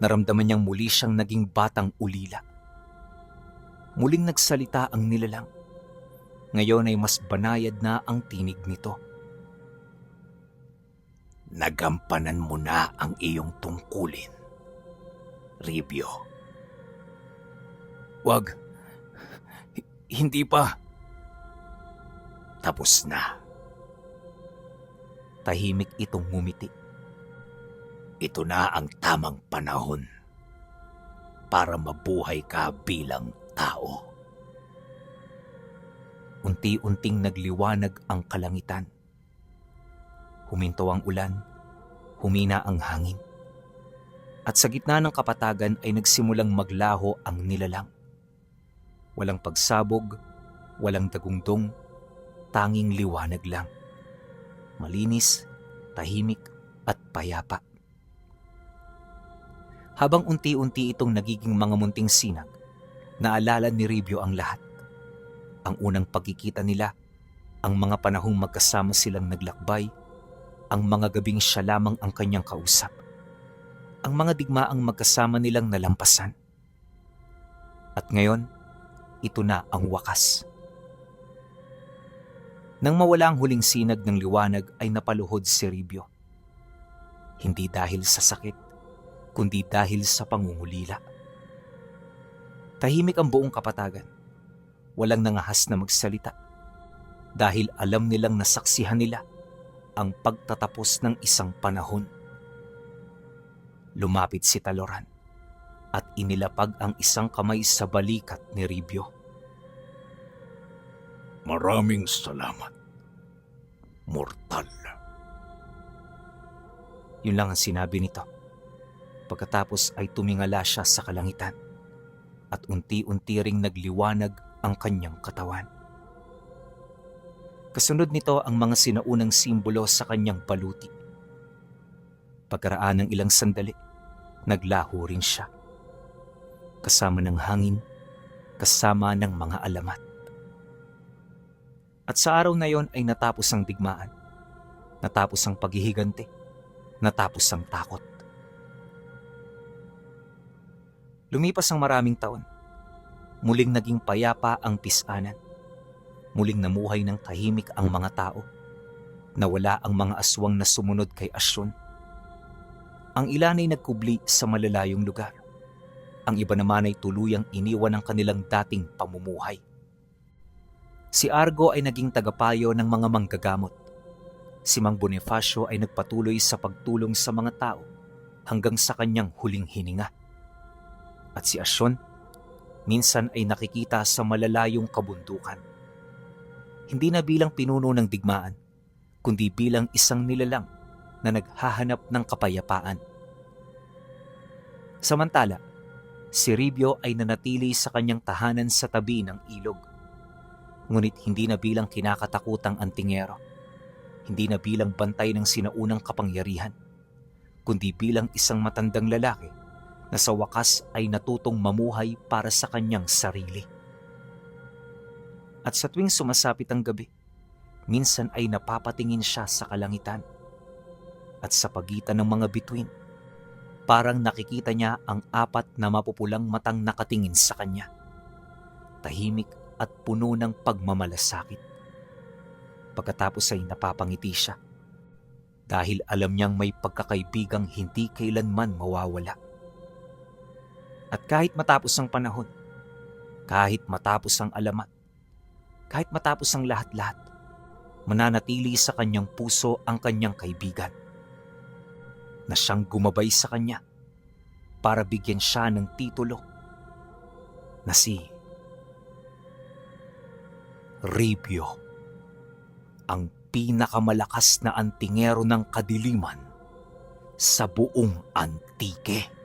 naramdaman niyang muli siyang naging batang ulila. Muling nagsalita ang nilalang. Ngayon ay mas banayad na ang tinig nito. Nagampanan mo na ang iyong tungkulin, Ribyo. Wag. Hindi pa. Tapos na. Tahimik itong ngumiti. Ito na ang tamang panahon para mabuhay ka bilang tao. Unti-unting nagliwanag ang kalangitan. Huminto ang ulan, humina ang hangin. At sa gitna ng kapatagan ay nagsimulang maglaho ang nilalang. Walang pagsabog, walang dagungdong, tanging liwanag lang. Malinis, tahimik at payapa. Habang unti-unti itong nagiging mga munting sinag, naalala ni Ribyo ang lahat. Ang unang pagkikita nila, ang mga panahong magkasama silang naglakbay, ang mga gabing siya lamang ang kanyang kausap, ang mga digmaang magkasama nilang nalampasan. At ngayon, ito na ang wakas. Nang mawala ang huling sinag ng liwanag ay napaluhod si Ribyo. Hindi dahil sa sakit, kundi dahil sa pangungulila. Tahimik ang buong kapatagan. Walang nangahas na magsalita dahil alam nilang nasaksihan nila ang pagtatapos ng isang panahon. Lumapit si Taloran at inilapag ang isang kamay sa balikat ni Ribyo. Maraming salamat, mortal. Yun lang ang sinabi nito. Pagkatapos ay tumingala siya sa kalangitan at unti-unti ring nagliwanag ang kanyang katawan. Kasunod nito ang mga sinaunang simbolo sa kanyang baluti. Pagkaraan ng ilang sandali, naglaho rin siya. Kasama ng hangin, kasama ng mga alamat. At sa araw na yon ay natapos ang digmaan, natapos ang paghihigante, natapos ang takot. Lumipas ang maraming taon. Muling naging payapa ang pisanan. Muling namuhay ng tahimik ang mga tao. Nawala ang mga aswang na sumunod kay Asyon. Ang ilan ay nagkubli sa malalayong lugar. Ang iba naman ay tuluyang iniwan ang kanilang dating pamumuhay. Si Argo ay naging tagapayo ng mga manggagamot. Si Mang Bonifacio ay nagpatuloy sa pagtulong sa mga tao hanggang sa kanyang huling hininga. At si Asyon, minsan ay nakikita sa malalayong kabundukan. Hindi na bilang pinuno ng digmaan, kundi bilang isang nilalang na naghahanap ng kapayapaan. Samantala, si Ribyo ay nanatili sa kanyang tahanan sa tabi ng ilog. Ngunit hindi na bilang kinakatakutang antingero, hindi na bilang bantay ng sinaunang kapangyarihan, kundi bilang isang matandang lalaki na sa wakas ay natutong mamuhay para sa kanyang sarili. At sa tuwing sumasapit ang gabi, minsan ay napapatingin siya sa kalangitan. At sa pagitan ng mga bituin, parang nakikita niya ang 4 na mapupulang matang nakatingin sa kanya. Tahimik at puno ng pagmamalasakit. Pagkatapos ay napapangiti siya dahil alam niyang may pagkakaibigang hindi kailanman mawawala. At kahit matapos ang panahon, kahit matapos ang alamat, kahit matapos ang lahat-lahat, mananatili sa kanyang puso ang kanyang kaibigan na siyang gumabay sa kanya para bigyan siya ng titulo na si Ribyo, ang pinakamalakas na antingero ng kadiliman sa buong Antique.